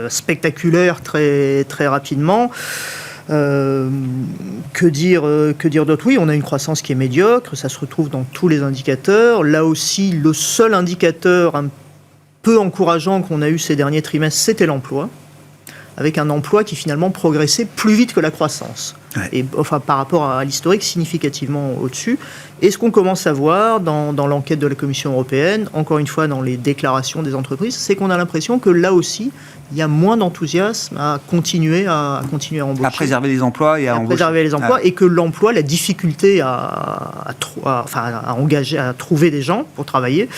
spectaculaire très, très rapidement. Que dire d'autre? Oui, on a une croissance qui est médiocre, ça se retrouve dans tous les indicateurs. Là aussi, le seul indicateur un peu encourageant qu'on a eu ces derniers trimestres, c'était l'emploi, avec un emploi qui finalement progressait plus vite que la croissance. Et enfin, par rapport à l'historique, significativement au-dessus. Et ce qu'on commence à voir dans l'enquête de la Commission européenne, encore une fois dans les déclarations des entreprises, c'est qu'on a l'impression que là aussi, il y a moins d'enthousiasme à continuer à embaucher. À préserver les emplois et à embaucher. Préserver les emplois, et que l'emploi, la difficulté à engager, à trouver des gens pour travailler,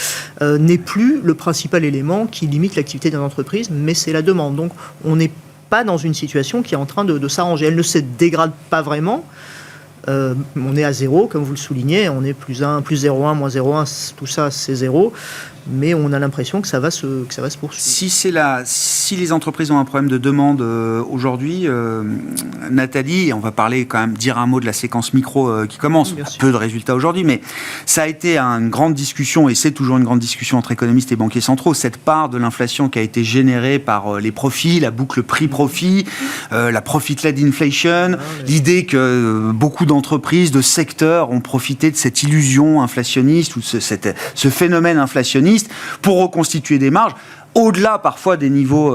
n'est plus le principal élément qui limite l'activité des entreprises, mais c'est la demande. Donc on n'est pas dans une situation qui est en train de s'arranger. Elle ne se dégrade pas vraiment. On est à 0, comme vous le soulignez. On est plus 1, plus 0,1, moins 0,1, tout ça, c'est 0. Mais on a l'impression que ça va se poursuivre. Si les entreprises ont un problème de demande aujourd'hui, Nathalie, on va parler quand même, dire un mot de la séquence micro qui commence. Peu de résultats aujourd'hui, mais ça a été une grande discussion, et c'est toujours une grande discussion entre économistes et banquiers centraux, cette part de l'inflation qui a été générée par les profits, la boucle prix-profit, la profit-led inflation, l'idée que beaucoup d'entreprises, de secteurs ont profité de cette illusion inflationniste ou ce phénomène inflationniste pour reconstituer des marges au-delà parfois des niveaux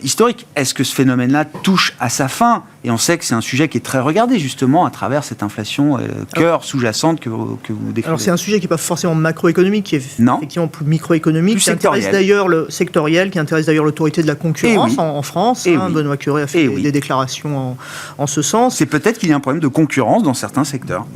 historiques. Est-ce que ce phénomène-là touche à sa fin? Et on sait que c'est un sujet qui est très regardé justement à travers cette inflation cœur sous-jacente que vous décrivez. Alors c'est un sujet qui n'est pas forcément macroéconomique, qui est effectivement plus microéconomique, plus qui intéresse d'ailleurs l'autorité de la concurrence en France. Benoît Cœuré a fait des déclarations en ce sens. C'est peut-être qu'il y a un problème de concurrence dans certains secteurs.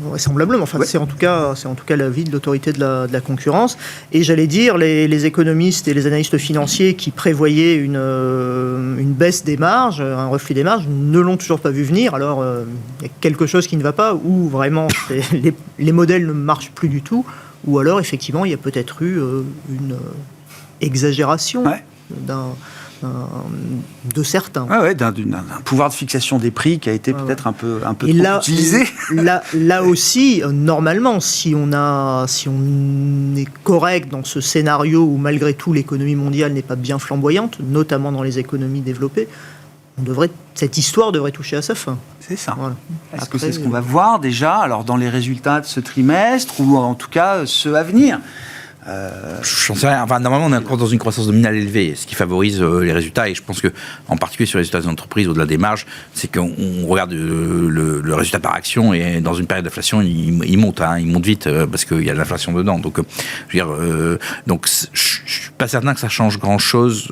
Vraisemblablement. Enfin, c'est en tout cas l'avis de l'autorité de la concurrence. Et j'allais dire, les économistes et les analystes financiers qui prévoyaient une baisse des marges, un reflux des marges, ne l'ont toujours pas vu venir. Alors, il y a quelque chose qui ne va pas, ou vraiment les modèles ne marchent plus du tout, ou alors, effectivement, il y a peut-être eu une exagération de certains. D'un pouvoir de fixation des prix qui a été peut-être un peu trop utilisé. Là aussi, normalement, si on est correct dans ce scénario où malgré tout l'économie mondiale n'est pas bien flamboyante, notamment dans les économies développées, cette histoire devrait toucher à sa fin. C'est ça. Voilà. Est-ce que c'est ce qu'on va voir déjà, alors dans les résultats de ce trimestre, ou en tout cas ceux à venir? J'en sais rien. Enfin, normalement, on est encore dans une croissance nominale élevée, ce qui favorise les résultats. Et je pense que, en particulier sur les résultats des entreprises, au-delà des marges, c'est qu'on regarde le résultat par action, et dans une période d'inflation, il monte, il monte vite parce qu'il y a de l'inflation dedans. Donc, je veux dire, je suis pas certain que ça change grand-chose.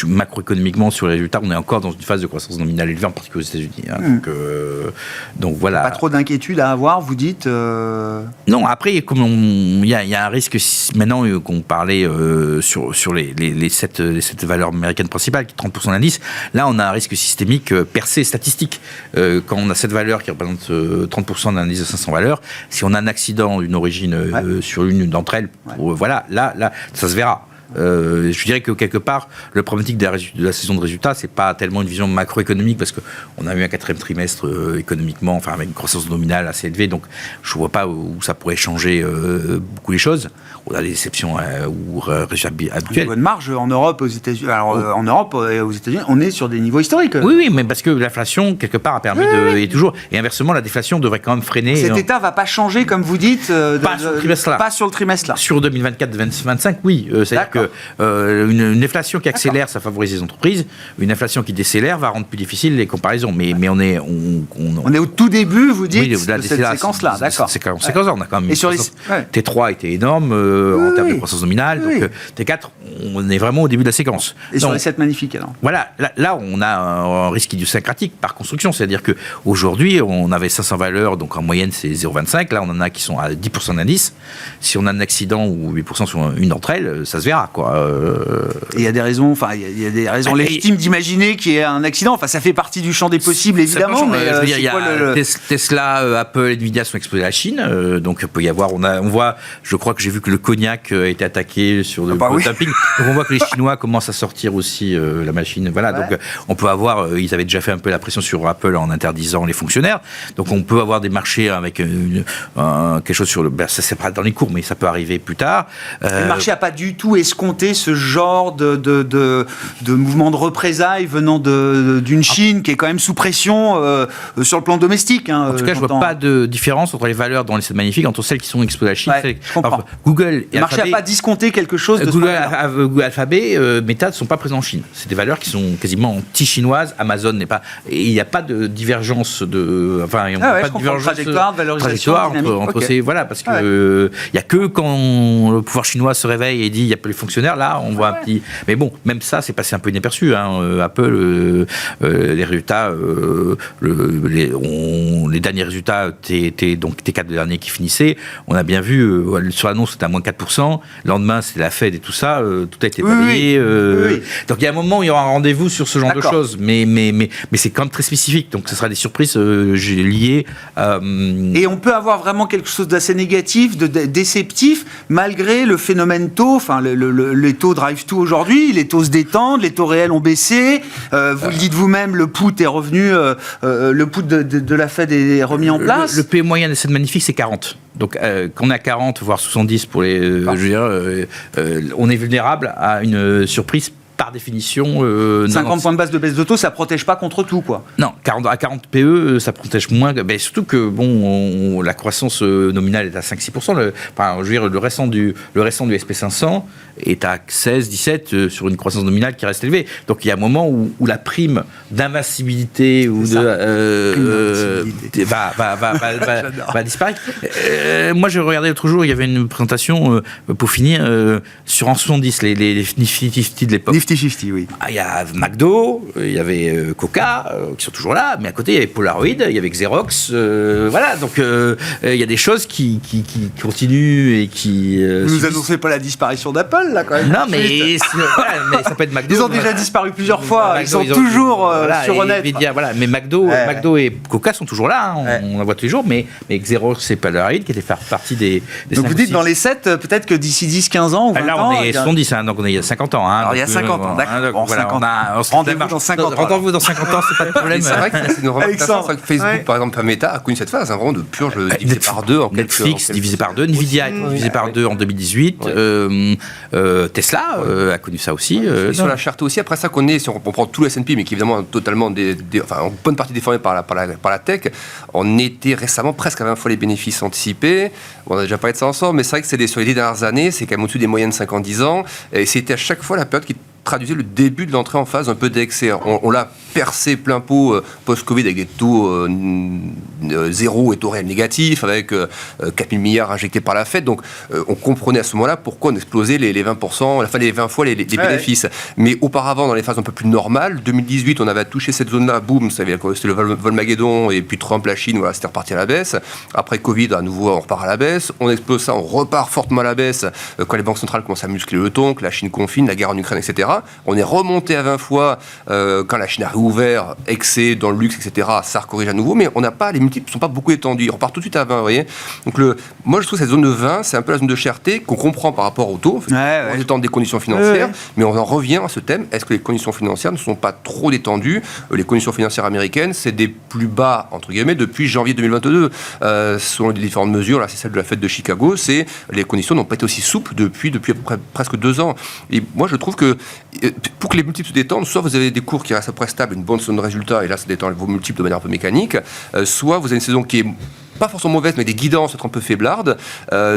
Macroéconomiquement sur les résultats, on est encore dans une phase de croissance nominale élevée, en particulier aux États-Unis. Donc voilà. Pas trop d'inquiétude à avoir, vous dites Non, après, comme il y a un risque maintenant qu'on parlait sur les 7 valeurs américaines principales, qui est 30% d'indice. Là, on a un risque systémique percé statistique. Quand on a cette valeur qui représente 30% d'un indice de 500 valeurs, si on a un accident d'une origine sur une d'entre elles, voilà, là, ça se verra. Je dirais que quelque part, le problématique de la saison de résultats, c'est pas tellement une vision macroéconomique, parce qu'on a eu un 4e trimestre économiquement, enfin avec une croissance nominale assez élevée, donc je vois pas où ça pourrait changer beaucoup les choses. On a des déceptions ou résultats habituels. Une bonne marge en Europe, aux États-Unis. Alors en Europe et aux États-Unis, on est sur des niveaux historiques. Oui, mais parce que l'inflation quelque part a permis et inversement, la déflation devrait quand même freiner. Cet état va pas changer, comme vous dites, pas sur le trimestre-là. Sur 2024-2025, oui. C'est-à-dire que une inflation qui accélère, ça favorise les entreprises. Une inflation qui décélère va rendre plus difficile les comparaisons. Mais on est au tout début, vous dites, de cette séquence-là. D'accord. Séquence-là, on a quand même. Et sur T3 était énorme en termes de croissance nominale. Donc T4, on est vraiment au début de la séquence. Et sur les 7 magnifiques, alors. Voilà, là, on a un risque idiosyncratique par construction. C'est-à-dire qu'aujourd'hui, on avait 500 valeurs, donc en moyenne, c'est 0,25. Là, on en a qui sont à 10% d'indice. Si on a un accident ou 8% sur une d'entre elles, ça se verra, quoi. Et il y a des raisons, il y a des raisons légitimes d'imaginer qu'il y ait un accident. Enfin, ça fait partie du champ des possibles, évidemment. Mais il y a Tesla, Apple, Nvidia sont exposés à la Chine. Donc, il peut y avoir, on voit, je crois que j'ai vu que le cognac a été attaqué sur le dumping. Donc, on voit que les Chinois commencent à sortir aussi la machine. Voilà. Donc, on peut avoir, ils avaient déjà fait un peu la pression sur Apple en interdisant les fonctionnaires. Donc, on peut avoir des marchés avec quelque chose sur ça c'est pas dans les cours, mais ça peut arriver plus tard. Le marché n'a pas du tout escompté ce genre de mouvement de représailles venant d'une Chine qui est quand même sous pression sur le plan domestique. En tout cas, je ne vois pas de différence entre les valeurs dans les 7 magnifiques, entre celles qui sont exposées à la Chine. Alors, Google et le marché n'a pas discompté quelque chose de Google, Alphabet, Meta ne sont pas présents en Chine. C'est des valeurs qui sont quasiment anti-chinoises. Amazon n'est pas. Et il n'y a pas de divergence pas de divergence trajectoire, de valorisation entre ces. Voilà, parce que il n'y a que quand le pouvoir chinois se réveille et dit il y a plus les fonctionnaires, là, on voit un petit. Mais bon, même ça, c'est passé un peu inaperçu. Apple, les résultats, les derniers résultats, donc T4 derniers qui finissaient, on a bien vu, sur l'annonce, c'était à moins 4%. Le lendemain, c'était la Fed et tout ça, tout a été balayé. Donc il y a un moment où il y aura un rendez-vous sur ce genre de choses, mais c'est quand même très spécifique. Donc ce sera des surprises liées. Et on peut avoir vraiment quelque chose d'assez négatif, déceptif, malgré le phénomène taux. Enfin, les taux drive tout aujourd'hui, les taux se détendent, les taux réels ont baissé. Vous le dites vous-même, le put est revenu, le put de la Fed est remis en place. Le P moyen de cette magnifique, c'est 40. Donc, quand on est à 40, voire 70 pour les. Je veux dire, on est vulnérable à une surprise. Par définition... 50 points de base de baisse de taux, ça ne protège pas contre tout, quoi. Non, à 40 PE, ça protège moins. Surtout que la croissance nominale est à 5-6%. Je veux dire, le restant du SP500 est à 16-17 sur une croissance nominale qui reste élevée. Donc il y a un moment où la prime d'invincibilité va disparaître. Moi, j'ai regardé l'autre jour, il y avait une présentation, pour finir, sur en 70, les Nifty 50 de l'époque. Nifty 50, oui. Il y a McDo, il y avait Coca, qui sont toujours là, mais à côté, il y avait Polaroid, il y avait Xerox. Voilà, donc il y a des choses qui continuent et qui... Vous nous annoncez pas la disparition d'Apple, là, quand même. Non, mais ça peut être McDo. Ils ont déjà disparu plusieurs fois, ils sont toujours sur Honnête. Mais McDo et Coca sont toujours là, on la voit tous les jours, mais Xerox et Polaroid, qui étaient partie des donc vous dites, dans les 7, peut-être que d'ici 10-15 ans ou 20 ans... Là, on est 70, donc on est il y a 50 ans. Alors, il y a 50 50 ans, d'accord. Bon, voilà, 50 rendez-vous dans 50 ans. Rendez-vous dans 50 ans, c'est pas de problème. C'est vrai que c'est une remarque Alexandre. intéressante. C'est vrai que Facebook, par exemple, Meta a connu cette phase, vraiment de purge divisé par deux. Netflix divisé par deux, Nvidia a été divisé par deux en 2018, Tesla a connu ça aussi. Et sur la charte aussi, après ça qu'on est, si on prend tout le S&P, mais qui est évidemment totalement, en bonne partie déformé par la tech, on était récemment presque à 20 fois les bénéfices anticipés. On a déjà parlé de ça ensemble, mais c'est vrai que sur les 10 dernières années, c'est quand même au-dessus des moyennes 5-10 ans, et c'était à chaque fois la période qui traduisait le début de l'entrée en phase un peu d'excès. On l'a percé plein pot post-Covid avec des taux zéro et taux réels négatifs, avec 4 000 milliards injectés par la Fed. Donc on comprenait à ce moment-là pourquoi on explosait les 20%, les 20 fois les bénéfices. Mais auparavant, dans les phases un peu plus normales, 2018, on avait touché cette zone-là, boum, c'était le Volmageddon, et puis Trump, la Chine, voilà, c'était reparti à la baisse. Après Covid, à nouveau, on repart à la baisse. On explose ça, on repart fortement à la baisse quand les banques centrales commencent à muscler le ton, que la Chine confine, la guerre en Ukraine, etc. On est remonté à 20 fois quand la Chine a réouvert, excès dans le luxe, etc. Ça corrige à nouveau, mais on n'a pas, les multiples ne sont pas beaucoup étendus. On repart tout de suite à 20, vous voyez. Donc moi, je trouve que cette zone de 20, c'est un peu la zone de cherté qu'on comprend par rapport au taux, en étant des conditions financières, mais on en revient à ce thème. Est-ce que les conditions financières ne sont pas trop détendues? Les conditions financières américaines, c'est des plus bas, entre guillemets, depuis janvier 2022. Selon les différentes mesures, là, c'est celle de la Fed de Chicago, les conditions n'ont pas été aussi souples depuis à peu près presque 2 ans. Et moi, je trouve que pour que les multiples se détendent, soit vous avez des cours qui restent à peu près stables, une bonne zone de résultat, et là ça détend vos multiples de manière un peu mécanique, soit vous avez une saison qui est pas forcément mauvaise, mais des guidances être un peu faiblardes.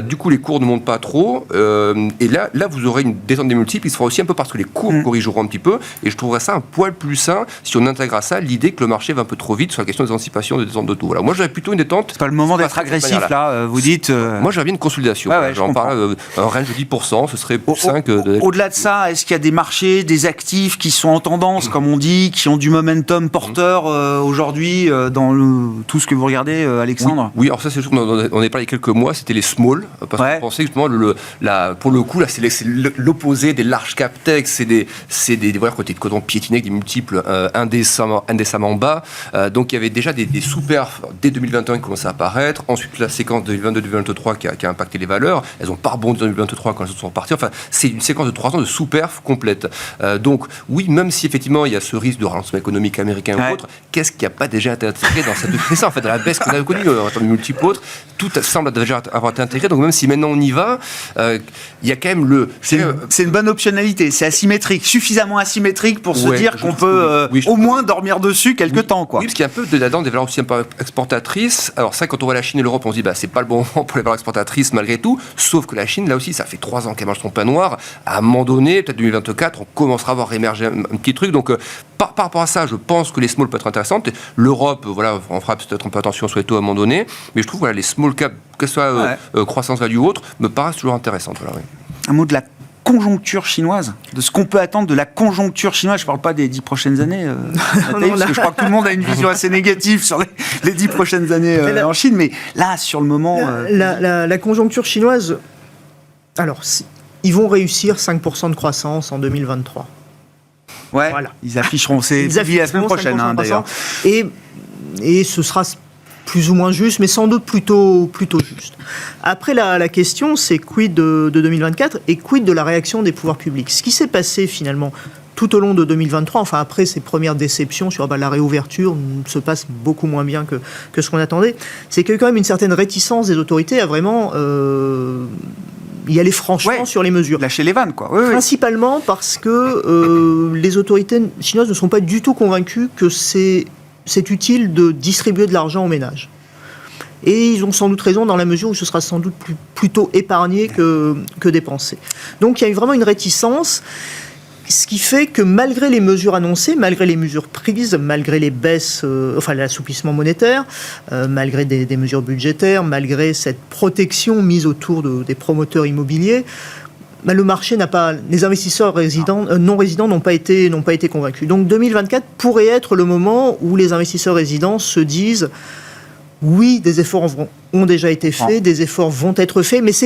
Du coup, les cours ne montent pas trop. Et là, vous aurez une détente des multiples. Il se fera aussi un peu parce que les cours corrigeront un petit peu. Et je trouverais ça un poil plus sain si on intègre à ça l'idée que le marché va un peu trop vite sur la question des anticipations de détente de taux. Voilà. Moi, j'aurais plutôt une détente. C'est pas le moment d'être agressif, là. Vous dites. Moi, j'aurais bien une consolidation. J'en parle, un range de 10%, ce serait plus sain que. Au-delà de ça, est-ce qu'il y a des marchés, des actifs qui sont en tendance, comme on dit, qui ont du momentum porteur aujourd'hui dans tout ce que vous regardez, Alexandre? Oui, alors ça, c'est sûr qu'on est parlé il y a quelques mois, c'était les small, parce qu'on pensait que justement, pour le coup, là, c'est l'opposé des large cap tech, c'est des côtés de coton piétiné avec des multiples indécemment bas. Donc il y avait déjà des sous-perfs dès 2021 qui commençaient à apparaître. Ensuite, la séquence de 2022-2023 qui a impacté les valeurs. Elles n'ont pas rebondi en 2023 quand elles sont reparties. Enfin, c'est une séquence de 3 ans de sous-perf complète. Donc oui, même si effectivement il y a ce risque de ralentissement économique américain ou autre, qu'est-ce qui n'a pas déjà été intégré dans cette crise, en fait, dans la baisse qu'on a connue en termes de multiples autres, tout semble déjà avoir été intégré. Donc même si maintenant on y va, il y a quand même c'est une bonne optionnalité, c'est asymétrique, suffisamment asymétrique pour se dire qu'on peut au moins dormir dessus quelques temps, quoi. Oui, parce qu'il y a un peu là-dedans des valeurs aussi un peu exportatrices. Alors ça, quand on voit la Chine et l'Europe, on se dit c'est pas le bon moment pour les valeurs exportatrices malgré tout, sauf que la Chine, là aussi, ça fait 3 ans qu'elle mange son pain noir. À un moment donné, peut-être 2024, on commencera à voir émerger un petit truc. Donc par rapport à ça, je pense que les small peuvent être intéressantes. L'Europe, on fera peut-être un peu attention sur les taux à un moment donné, mais je trouve que les small cap, que ce soit croissance value ou autre, me paraissent toujours intéressantes. Voilà, Un mot de la conjoncture chinoise, de ce qu'on peut attendre de la conjoncture chinoise. Je ne parle pas des 10 prochaines années, parce que je crois que tout le monde a une vision assez négative sur les 10 prochaines années en Chine, mais là, sur le moment... La conjoncture chinoise, alors, ils vont réussir 5% de croissance en 2023. Ouais, voilà. Ils afficheront, c'est la semaine prochaine, d'ailleurs. Et ce sera plus ou moins juste, mais sans doute plutôt juste. Après, la question, c'est quid de 2024 et quid de la réaction des pouvoirs publics. Ce qui s'est passé, finalement, tout au long de 2023, enfin après ces premières déceptions sur la réouverture, se passe beaucoup moins bien que ce qu'on attendait, c'est qu'il y a eu quand même une certaine réticence des autorités à vraiment... y aller franchement sur les mesures. Lâcher les vannes, quoi. Principalement parce que les autorités chinoises ne sont pas du tout convaincues que c'est utile de distribuer de l'argent aux ménages. Et ils ont sans doute raison dans la mesure où ce sera sans doute plutôt épargné que dépensé. Donc il y a eu vraiment une réticence, ce qui fait que malgré les mesures annoncées, malgré les mesures prises, malgré les baisses, l'assouplissement monétaire, malgré des mesures budgétaires, malgré cette protection mise autour des promoteurs immobiliers, le marché les investisseurs non résidents n'ont pas été convaincus. Donc 2024 pourrait être le moment où les investisseurs résidents se disent oui, des efforts ont déjà été faits, des efforts vont être faits, mais ce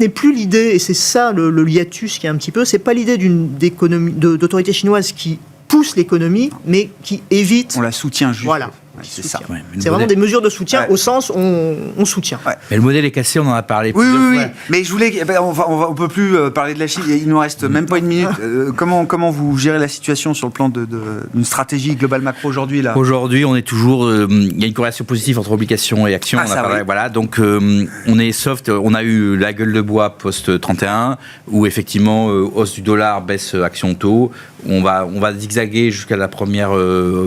n'est plus l'idée, et c'est ça le hiatus qui est un petit peu, c'est pas l'idée d'autorité chinoise qui pousse l'économie, mais qui évite... On la soutient juste. Voilà. c'est ça. Ouais, mais le C'est vraiment modèle- des mesures de soutien Ouais. au sens on soutient. Ouais. Mais le modèle est cassé, on en a parlé Oui, plusieurs oui, oui. fois. Mais je voulais. On peut plus parler de la Chine. Il nous reste même pas une minute. Comment vous gérez la situation sur le plan d'une stratégie globale macro aujourd'hui là? Aujourd'hui, on est toujours. Il y a une corrélation positive entre obligations et actions. Ah, On a ça, parlé, oui. voilà. Donc, on est soft. On a eu la gueule de bois post 31, où effectivement hausse du dollar, baisse action taux. On va zigzaguer jusqu'à la première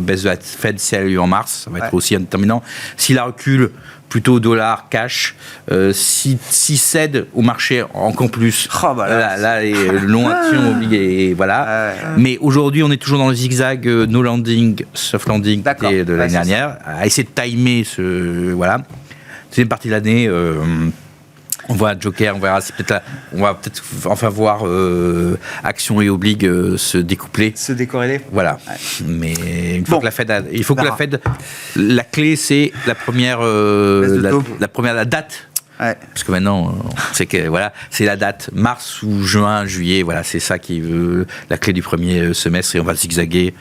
baisse de la Fed si elle a eu en mars. Ça va être aussi déterminant. Si la recule, plutôt dollar, cash. Si cède au marché encore plus, Oh, bah là, là les longs actions obligées, voilà. Mais aujourd'hui, on est toujours dans le zigzag no landing, soft landing D'accord. de l'année Ouais, c'est dernière, à essayer de timer voilà. Deuxième partie de l'année, on voit un joker, on verra si on va peut-être enfin voir actions et obliges se découpler. Se décorréler. Voilà. Mais une fois Bon. que la Fed, il faut que Bah. la Fed, la clé c'est la première, de taux. la date. Ouais. Parce que maintenant, on sait que voilà, c'est la date mars ou juin, juillet, voilà, c'est ça qui est la clé du premier semestre et on va zigzaguer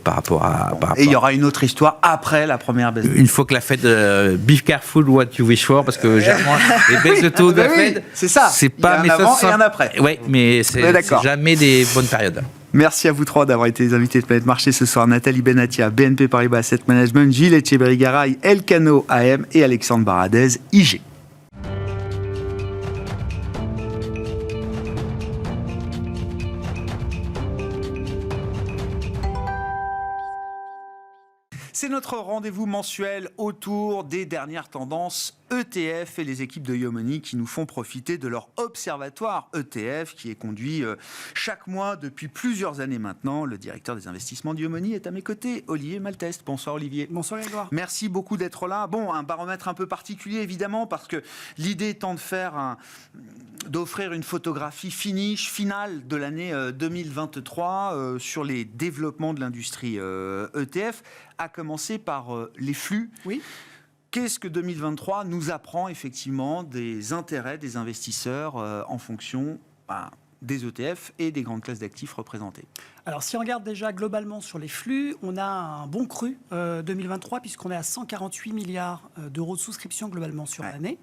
par rapport à. Et il y aura une autre histoire après la première baisse. Une fois que la Fed, be careful what you wish for, parce que généralement, les baisses de taux de la Bah oui, Fed, c'est ça. c'est Il y a pas un mais avant ça, et un après. Ouais, mais Ouais, c'est d'accord. jamais des bonnes périodes. Merci à vous trois d'avoir été les invités de Planète Marché ce soir. Nathalie Benatia, BNP Paribas Asset Management, Gilles Etcheberry-Garay, Elcano AM et Alexandre Baradez, IG. C'est notre rendez-vous mensuel autour des dernières tendances ETF et les équipes de Yomoni qui nous font profiter de leur observatoire ETF qui est conduit chaque mois depuis plusieurs années maintenant. Le directeur des investissements de Yomoni est à mes côtés, Olivier Malteste. Bonsoir Olivier. Bonsoir Edouard. Merci beaucoup d'être là. Bon, un baromètre un peu particulier évidemment parce que l'idée étant d'offrir une photographie finale de l'année 2023 sur les développements de l'industrie ETF, à commencer par les flux. Oui. Qu'est-ce que 2023 nous apprend effectivement des intérêts des investisseurs en fonction des ETF et des grandes classes d'actifs représentées? Alors, si on regarde déjà globalement sur les flux, on a un bon cru 2023 puisqu'on est à 148 milliards d'euros de souscription globalement sur l'année.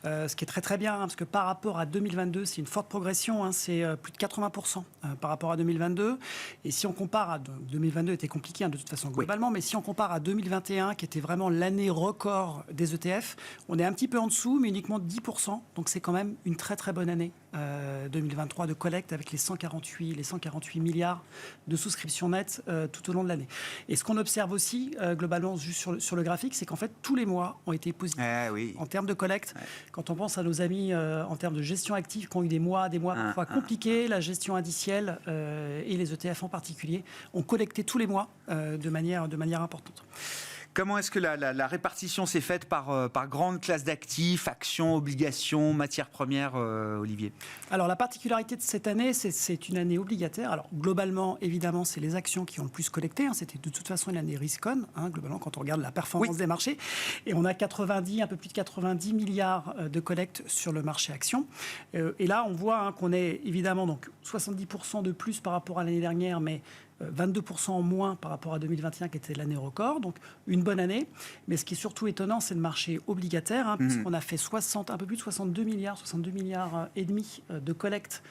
Ce qui est très très bien, parce que par rapport à 2022, c'est une forte progression, c'est plus de 80% par rapport à 2022. Et si on compare à 2022 était compliqué de toute façon globalement, mais si on compare à 2021, qui était vraiment l'année record des ETF, on est un petit peu en dessous, mais uniquement 10%. Donc c'est quand même une très très bonne année 2023 de collecte avec les 148 milliards de souscriptions nettes tout au long de l'année. Et ce qu'on observe aussi globalement juste sur le graphique, c'est qu'en fait tous les mois ont été positifs en termes de collecte. Quand on pense à nos amis en termes de gestion active qui ont eu des mois parfois compliqués, la gestion indicielle et les ETF en particulier ont collecté tous les mois de manière importante. Comment est-ce que la répartition s'est faite par grande classe d'actifs, actions, obligations, matières premières, Olivier? Alors la particularité de cette année, c'est une année obligataire. Alors globalement, évidemment, c'est les actions qui ont le plus collecté. C'était de toute façon une année risk-on, globalement, quand on regarde la performance des marchés. Et on a un peu plus de 90 milliards de collecte sur le marché actions. Et là, on voit qu'on est évidemment donc 70% de plus par rapport à l'année dernière, mais 22% en moins par rapport à 2021 qui était l'année record, donc une bonne année. Mais ce qui est surtout étonnant, c'est le marché obligataire, puisqu'on a fait un peu plus de 62 milliards et demi de collecte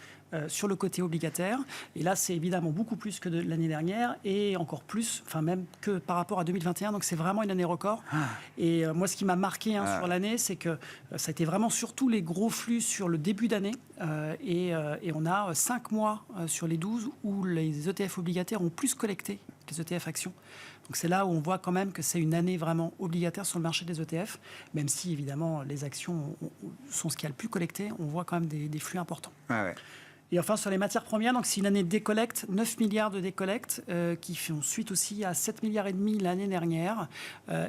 sur le côté obligataire. Et là, c'est évidemment beaucoup plus que de l'année dernière et encore plus, même que par rapport à 2021. Donc c'est vraiment une année record. Et moi, ce qui m'a marqué sur l'année, c'est que ça a été vraiment surtout les gros flux sur le début d'année. Et on a 5 mois sur les 12 où les ETF obligataires ont plus collecté que les ETF actions. Donc c'est là où on voit quand même que c'est une année vraiment obligataire sur le marché des ETF, même si évidemment les actions sont ce qui a le plus collecté, on voit quand même des flux importants. Et enfin, sur les matières premières, donc c'est une année de décollecte, 9 milliards de décollecte, qui font suite aussi à 7 milliards et demi l'année dernière.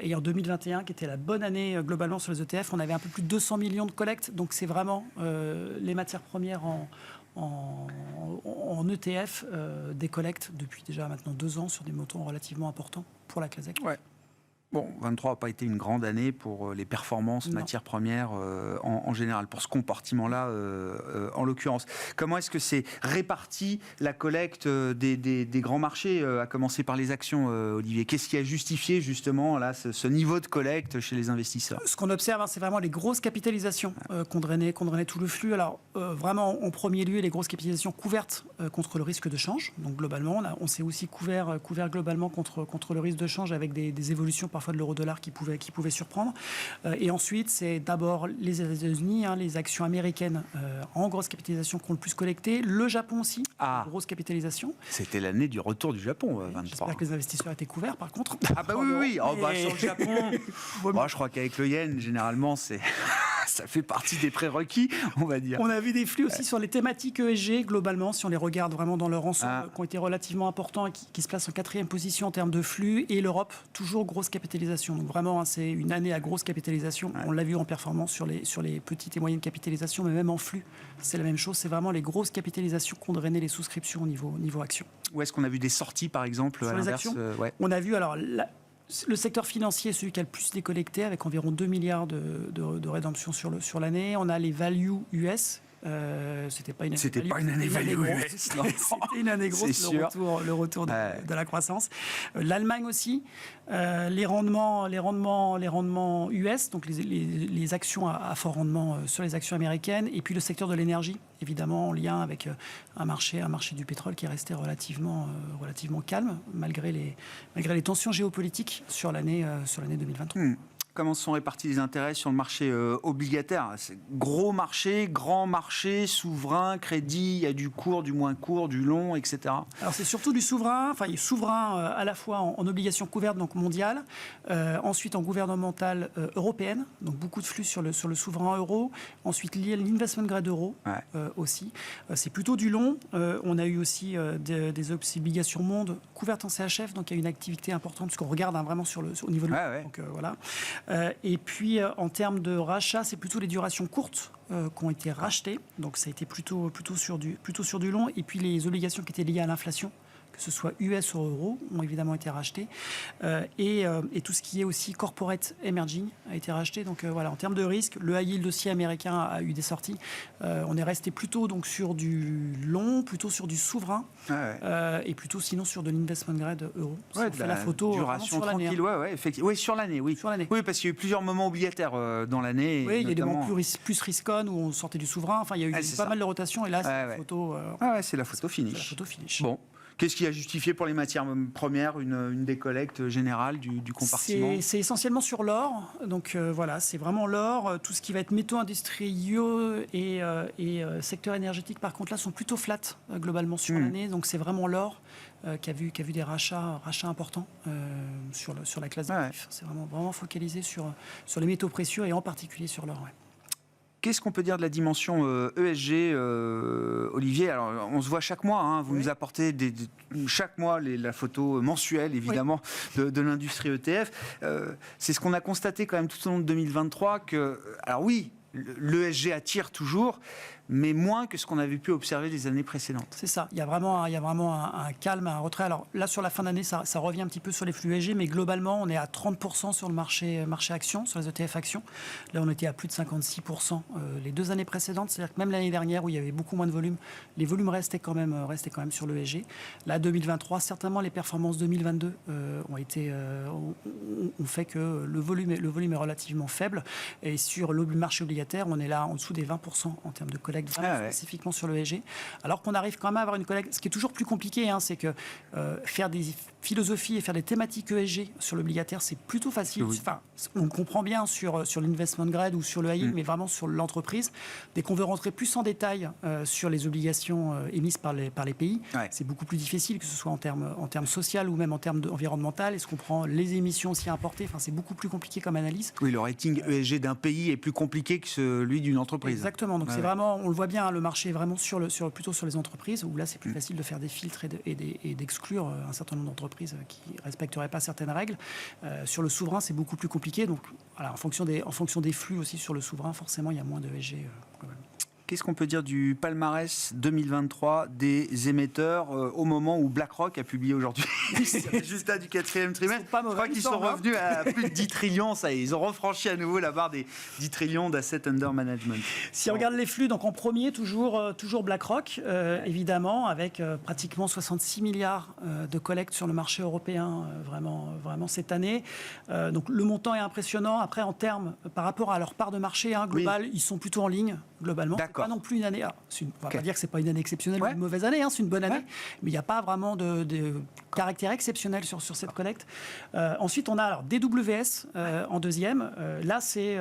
Et en 2021, qui était la bonne année globalement sur les ETF, on avait un peu plus de 200 millions de collectes. Donc c'est vraiment les matières premières en ETF décollectent depuis déjà maintenant 2 ans sur des montants relativement importants pour la classe active. Bon, 23 n'a pas été une grande année pour les performances matières premières en général, pour ce compartiment-là en l'occurrence. Comment est-ce que c'est réparti la collecte des grands marchés, à commencer par les actions, Olivier? Qu'est-ce qui a justifié justement là, ce niveau de collecte chez les investisseurs? Ce qu'on observe, c'est vraiment les grosses capitalisations qu'on drainait tout le flux. Alors vraiment, en premier lieu, les grosses capitalisations couvertes contre le risque de change. Donc globalement, on s'est aussi couvert globalement contre le risque de change avec des évolutions parfois de l'euro-dollar qui pouvaient surprendre. Et ensuite, c'est d'abord les États-Unis, les actions américaines en grosse capitalisation qui ont le plus collecté. Le Japon aussi, grosse capitalisation. C'était l'année du retour du Japon, 23. J'espère que les investisseurs étaient couverts, par contre. Ah bah oui. Sur le Japon, je crois qu'avec le yen, généralement, ça fait partie des prérequis, on va dire. On a vu des flux aussi sur les thématiques ESG, globalement, si on les regarde vraiment dans leur ensemble, qui ont été relativement importants et qui se placent en 4e position en termes de flux. Et l'Europe, toujours grosse capitalisation. Donc vraiment, c'est une année à grosse capitalisation. On l'a vu en performance sur les petites et moyennes capitalisations, mais même en flux, c'est la même chose. C'est vraiment les grosses capitalisations qui ont drainé les souscriptions au niveau action. Où est-ce qu'on a vu des sorties, par exemple, sur à les l'inverse actions On a vu, alors... Le secteur financier est celui qui a le plus décollecté, avec environ 2 milliards de rédemptions sur l'année. On a les value US. C'était pas une année value US. C'était une année grosse, le retour de la croissance. L'Allemagne aussi. Les rendements US, donc les actions à fort rendement sur les actions américaines. Et puis le secteur de l'énergie, évidemment en lien avec un marché du pétrole qui est resté relativement calme, malgré les tensions géopolitiques sur l'année 2023. Comment sont répartis les intérêts sur le marché obligataire? C'est gros marché, grand marché, souverain, crédit, il y a du court, du moins court, du long, etc. Alors c'est surtout du souverain, à la fois en obligations couvertes, donc mondiales, ensuite en gouvernementale européenne, donc beaucoup de flux sur le souverain euro, ensuite l'investment grade euro aussi. C'est plutôt du long. On a eu aussi des obligations monde couvertes en CHF, donc il y a une activité importante, parce qu'on regarde vraiment au niveau de donc voilà. Et puis, en termes de rachat, c'est plutôt les durations courtes qui ont été rachetées. Donc, ça a été plutôt sur du long. Et puis, les obligations qui étaient liées à l'inflation, que ce soit US ou euro, ont évidemment été rachetées. Et tout ce qui est aussi corporate emerging a été racheté. Donc, voilà, en termes de risque, le high yield aussi américain a eu des sorties. On est resté plutôt donc, sur du long, plutôt sur du souverain, et plutôt sinon sur de l'investment grade euro. Si on fait la photo duration tranquille, effectivement. Oui, sur l'année, oui. Oui, parce qu'il y a eu plusieurs moments obligataires dans l'année. Oui, il y a des moments plus risk-on où on sortait du souverain. Enfin, il y a eu pas mal de rotation. Et là, c'est la photo. C'est la photo finish. Bon. Qu'est-ce qui a justifié pour les matières premières une décollecte générale du compartiment? C'est essentiellement sur l'or. Donc voilà, c'est vraiment l'or. Tout ce qui va être métaux industriels et secteur énergétique, par contre, là, sont plutôt flat globalement sur l'année. Donc c'est vraiment l'or qui a vu des rachats importants sur la classe d'actifs. C'est vraiment focalisé sur les métaux précieux et en particulier sur l'or. Qu'est-ce qu'on peut dire de la dimension ESG, Olivier? Alors, on se voit chaque mois, vous nous apportez chaque mois la photo mensuelle, évidemment, de l'industrie ETF. C'est ce qu'on a constaté quand même tout au long de 2023, alors oui, l'ESG attire toujours, mais moins que ce qu'on avait pu observer les années précédentes. C'est ça. Il y a vraiment un calme, un retrait. Alors là, sur la fin d'année, ça revient un petit peu sur les flux ESG, mais globalement, on est à 30% sur le marché actions, sur les ETF actions. Là, on était à plus de 56% les 2 années précédentes. C'est-à-dire que même l'année dernière, où il y avait beaucoup moins de volume, les volumes restaient quand même sur l'ESG. Là, 2023, certainement, les performances 2022 ont fait que le volume est relativement faible. Et sur le marché obligataire, on est là en dessous des 20% en termes de collecte spécifiquement sur l'ESG. Alors qu'on arrive quand même à avoir une collecte. Ce qui est toujours plus compliqué, c'est que faire des philosophies et faire des thématiques ESG sur l'obligataire, c'est plutôt facile. Oui. Enfin, on le comprend bien sur l'investment grade ou sur le high yield, mais vraiment sur l'entreprise. Dès qu'on veut rentrer plus en détail sur les obligations émises par les pays, c'est beaucoup plus difficile, que ce soit en termes social ou même en termes environnemental. Est-ce qu'on prend les émissions aussi importées? Enfin, c'est beaucoup plus compliqué comme analyse. Oui, le rating ESG d'un pays est plus compliqué que celui d'une entreprise. Exactement. Donc c'est vraiment, on le voit bien, le marché est vraiment plutôt sur les entreprises, où là c'est plus facile de faire des filtres et d'exclure un certain nombre d'entreprises qui ne respecteraient pas certaines règles. Sur le souverain, c'est beaucoup plus compliqué. Donc voilà, en fonction des flux aussi sur le souverain, forcément, il y a moins de ESG globalement. Qu'est-ce qu'on peut dire du palmarès 2023 des émetteurs au moment où BlackRock a publié aujourd'hui les résultats du 4e trimestre? Pas mauvais, je crois qu'ils sont revenus à plus de 10 trillions, ça y est, ils ont refranchi à nouveau la barre des 10 trillions d'assets under management. Si on regarde les flux, donc en premier, toujours BlackRock, évidemment, avec pratiquement 66 milliards de collecte sur le marché européen, vraiment cette année. Donc le montant est impressionnant. Après, en termes, par rapport à leur part de marché global, ils sont plutôt en ligne, globalement. C'est pas non plus une année. Alors, on ne va pas dire que c'est pas une année exceptionnelle ou une mauvaise année, c'est une bonne année, mais il n'y a pas vraiment de caractère exceptionnel sur cette collecte. Ensuite, on a alors DWS en deuxième. Là, c'est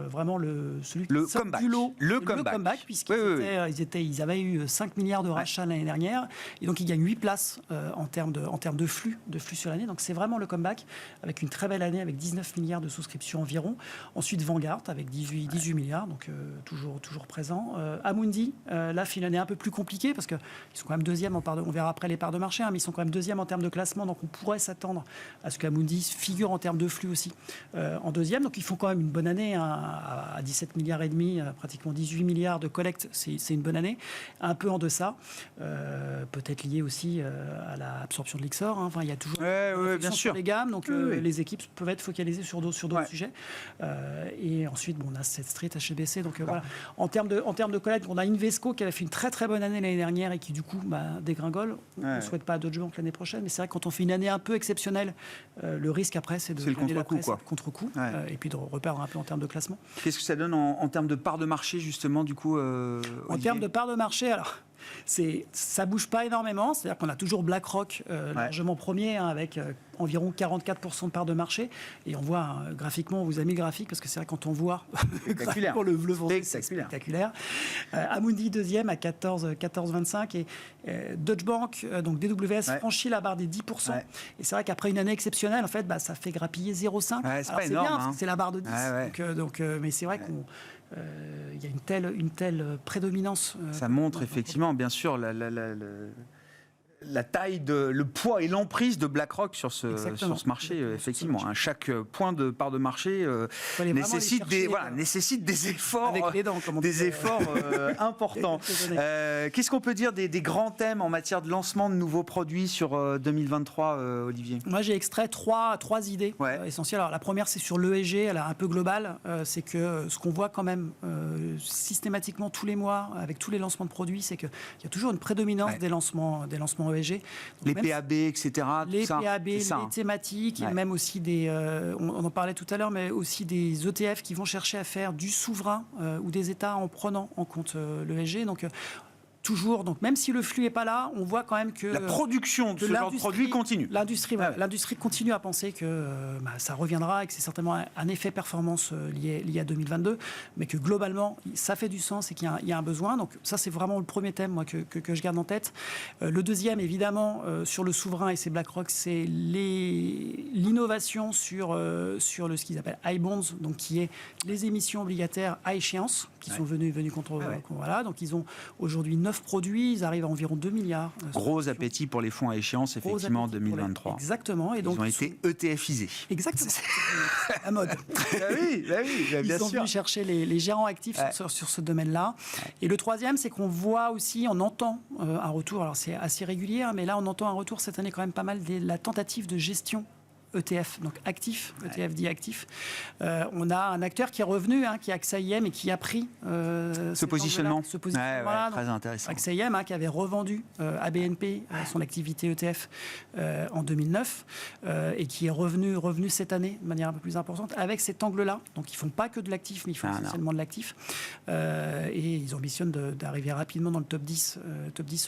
vraiment celui qui sort du lot. Le comeback, puisqu'ils avaient eu 5 milliards de rachats l'année dernière, et donc ils gagnent 8 places en termes de flux sur l'année. Donc c'est vraiment le comeback, avec une très belle année, avec 19 milliards de souscriptions environ. Ensuite, Vanguard, avec 18 milliards, donc toujours présent. Amundi, là, fait une année un peu plus compliquée, parce qu'ils sont quand même deuxième, on verra après les parts de marché, mais ils sont quand même deuxième en termes de classement, donc on pourrait s'attendre à ce qu'Amundi figure en termes de flux aussi en deuxième. Donc ils font quand même une bonne année, à 17 milliards et demi, pratiquement 18 milliards de collecte, c'est une bonne année. Un peu en deçà, peut-être lié aussi à l'absorption de l'Ixor. Enfin, il y a toujours bien sûr sur les gammes, donc les équipes peuvent être focalisées sur d'autres sujets. Et ensuite, on a State Street, HSBC. Donc voilà. En termes de collecte, on a Invesco qui avait fait une très très bonne année l'année dernière et qui du coup dégringole. On ne souhaite pas à Deutsche Bank l'année prochaine, mais c'est vrai que quand on fait une année un peu exceptionnelle, le risque après c'est le contre-coup, et puis de reperdre un peu en termes de classement. Qu'est-ce que ça donne en termes de part de marché justement du coup en termes de part de marché, alors ça bouge pas énormément, c'est-à-dire qu'on a toujours BlackRock largement premier, avec environ 44% de part de marché, et on voit graphiquement, on vous a mis le graphique parce que c'est vrai quand on voit pour le bleu foncé, c'est spectaculaire. Amundi deuxième à 14,25 et Deutsche Bank, donc DWS, franchit la barre des 10%, et c'est vrai qu'après une année exceptionnelle, en fait, ça fait grappiller 0,5. C'est pas énorme, bien, c'est la barre de 10, mais c'est vrai qu'on il y a une telle prédominance. Ça montre effectivement, bien sûr, la taille, le poids et l'emprise de BlackRock sur ce marché, effectivement. Chaque point de part de marché nécessite des efforts, avec les dents, importants. Qu'est-ce qu'on peut dire des grands thèmes en matière de lancement de nouveaux produits sur 2023, Olivier? Moi, j'ai extrait trois idées essentielles. Alors, la première, c'est sur l'ESG, elle est un peu globale. C'est que ce qu'on voit quand même systématiquement tous les mois, avec tous les lancements de produits, c'est qu'il y a toujours une prédominance des lancements ESG. Donc les PAB, etc. Les PAB, les thématiques, et même aussi on en parlait tout à l'heure, mais aussi des ETF qui vont chercher à faire du souverain ou des États en prenant en compte l'ESG. Donc, toujours, donc même si le flux n'est pas là, on voit quand même que la production de ce genre de produit continue. L'industrie continue à penser que ça reviendra et que c'est certainement un effet performance lié à 2022, mais que globalement, ça fait du sens et qu'il y a un besoin. Donc ça, c'est vraiment le premier thème moi, que je garde en tête. Le deuxième, évidemment, sur le souverain, et c'est BlackRock, c'est l'innovation sur ce qu'ils appellent high bonds, donc qui est les émissions obligataires à échéance, qui sont venus contre... Voilà, donc ils ont aujourd'hui 9 produits, ils arrivent à environ 2 milliards. Gros appétit pour les fonds à échéance, effectivement, en 2023. Exactement. Et donc, ils ont été ETFisés. Exactement. C'est la mode. bien sûr. Ils sont venus chercher les gérants actifs sur ce domaine-là. Et le troisième, c'est qu'on voit aussi, on entend un retour, alors c'est assez régulier, mais là on entend un retour cette année quand même pas mal de la tentative de gestion ETF, donc actif, ETF dit actif. On a un acteur qui est revenu, qui est AXA IM et qui a pris ce positionnement. Très intéressant. AXA IM qui avait revendu à BNP son activité ETF en 2009 et qui est revenu cette année de manière un peu plus importante avec cet angle-là. Donc ils ne font pas que de l'actif, mais ils font essentiellement de l'actif. Et ils ambitionnent d'arriver rapidement dans le top 10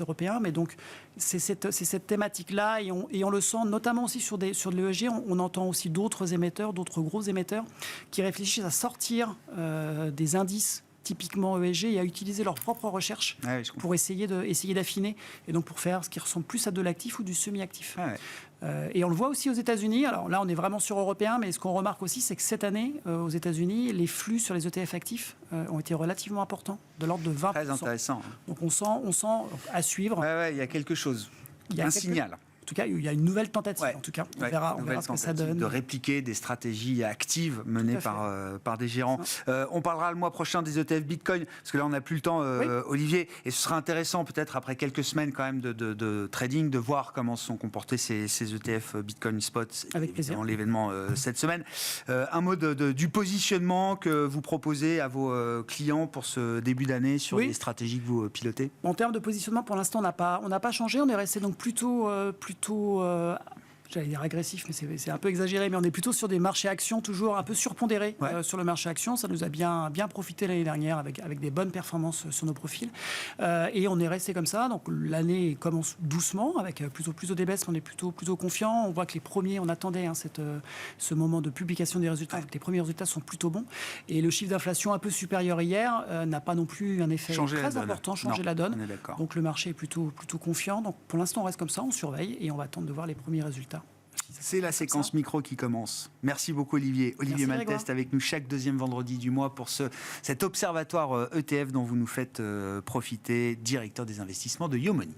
européen. Mais donc c'est cette thématique-là et on le sent notamment aussi sur de l'ESG. On entend aussi d'autres émetteurs, d'autres gros émetteurs qui réfléchissent à sortir des indices typiquement ESG et à utiliser leurs propres recherches pour essayer d'affiner et donc pour faire ce qui ressemble plus à de l'actif ou du semi-actif. Et on le voit aussi aux États-Unis. Alors là, on est vraiment sur européen, mais ce qu'on remarque aussi, c'est que cette année, aux États-Unis, les flux sur les ETF actifs ont été relativement importants, de l'ordre de 20%. Très intéressant. Donc on sent à suivre. Il y a quelque chose. Un signal. tout cas, il y a une nouvelle tentative. Ouais. En tout cas, on Ouais, verra nouvelle ce que ça tentative donne. de répliquer des stratégies actives menées Tout à par des gérants. On parlera le mois prochain des ETF Bitcoin, parce que là, on n'a plus le temps, Olivier. Et ce sera intéressant, peut-être, après quelques semaines quand même de trading, de voir comment se sont comportés ces ETF Bitcoin Spot. Avec plaisir. Dans l'événement cette semaine. Un mot du positionnement que vous proposez à vos clients pour ce début d'année sur les stratégies que vous pilotez. En termes de positionnement, pour l'instant, on n'a pas changé. On est resté donc plutôt j'allais dire agressif, mais c'est un peu exagéré, mais on est plutôt sur des marchés actions toujours un peu surpondérés sur le marché actions. Ça nous a bien profité l'année dernière avec des bonnes performances sur nos profils. Et on est resté comme ça. Donc l'année commence doucement, avec plutôt des baisses, mais on est plutôt confiant. On voit que les premiers, on attendait ce moment de publication des résultats. Les premiers résultats sont plutôt bons. Et le chiffre d'inflation un peu supérieur hier n'a pas non plus un effet très important, changé la donne. Donc le marché est plutôt confiant. Donc pour l'instant, on reste comme ça, on surveille et on va attendre de voir les premiers résultats. C'est la séquence micro qui commence. Merci beaucoup Olivier. Olivier Malteste avec nous chaque deuxième vendredi du mois pour cet observatoire ETF dont vous nous faites profiter, directeur des investissements de YoMoney.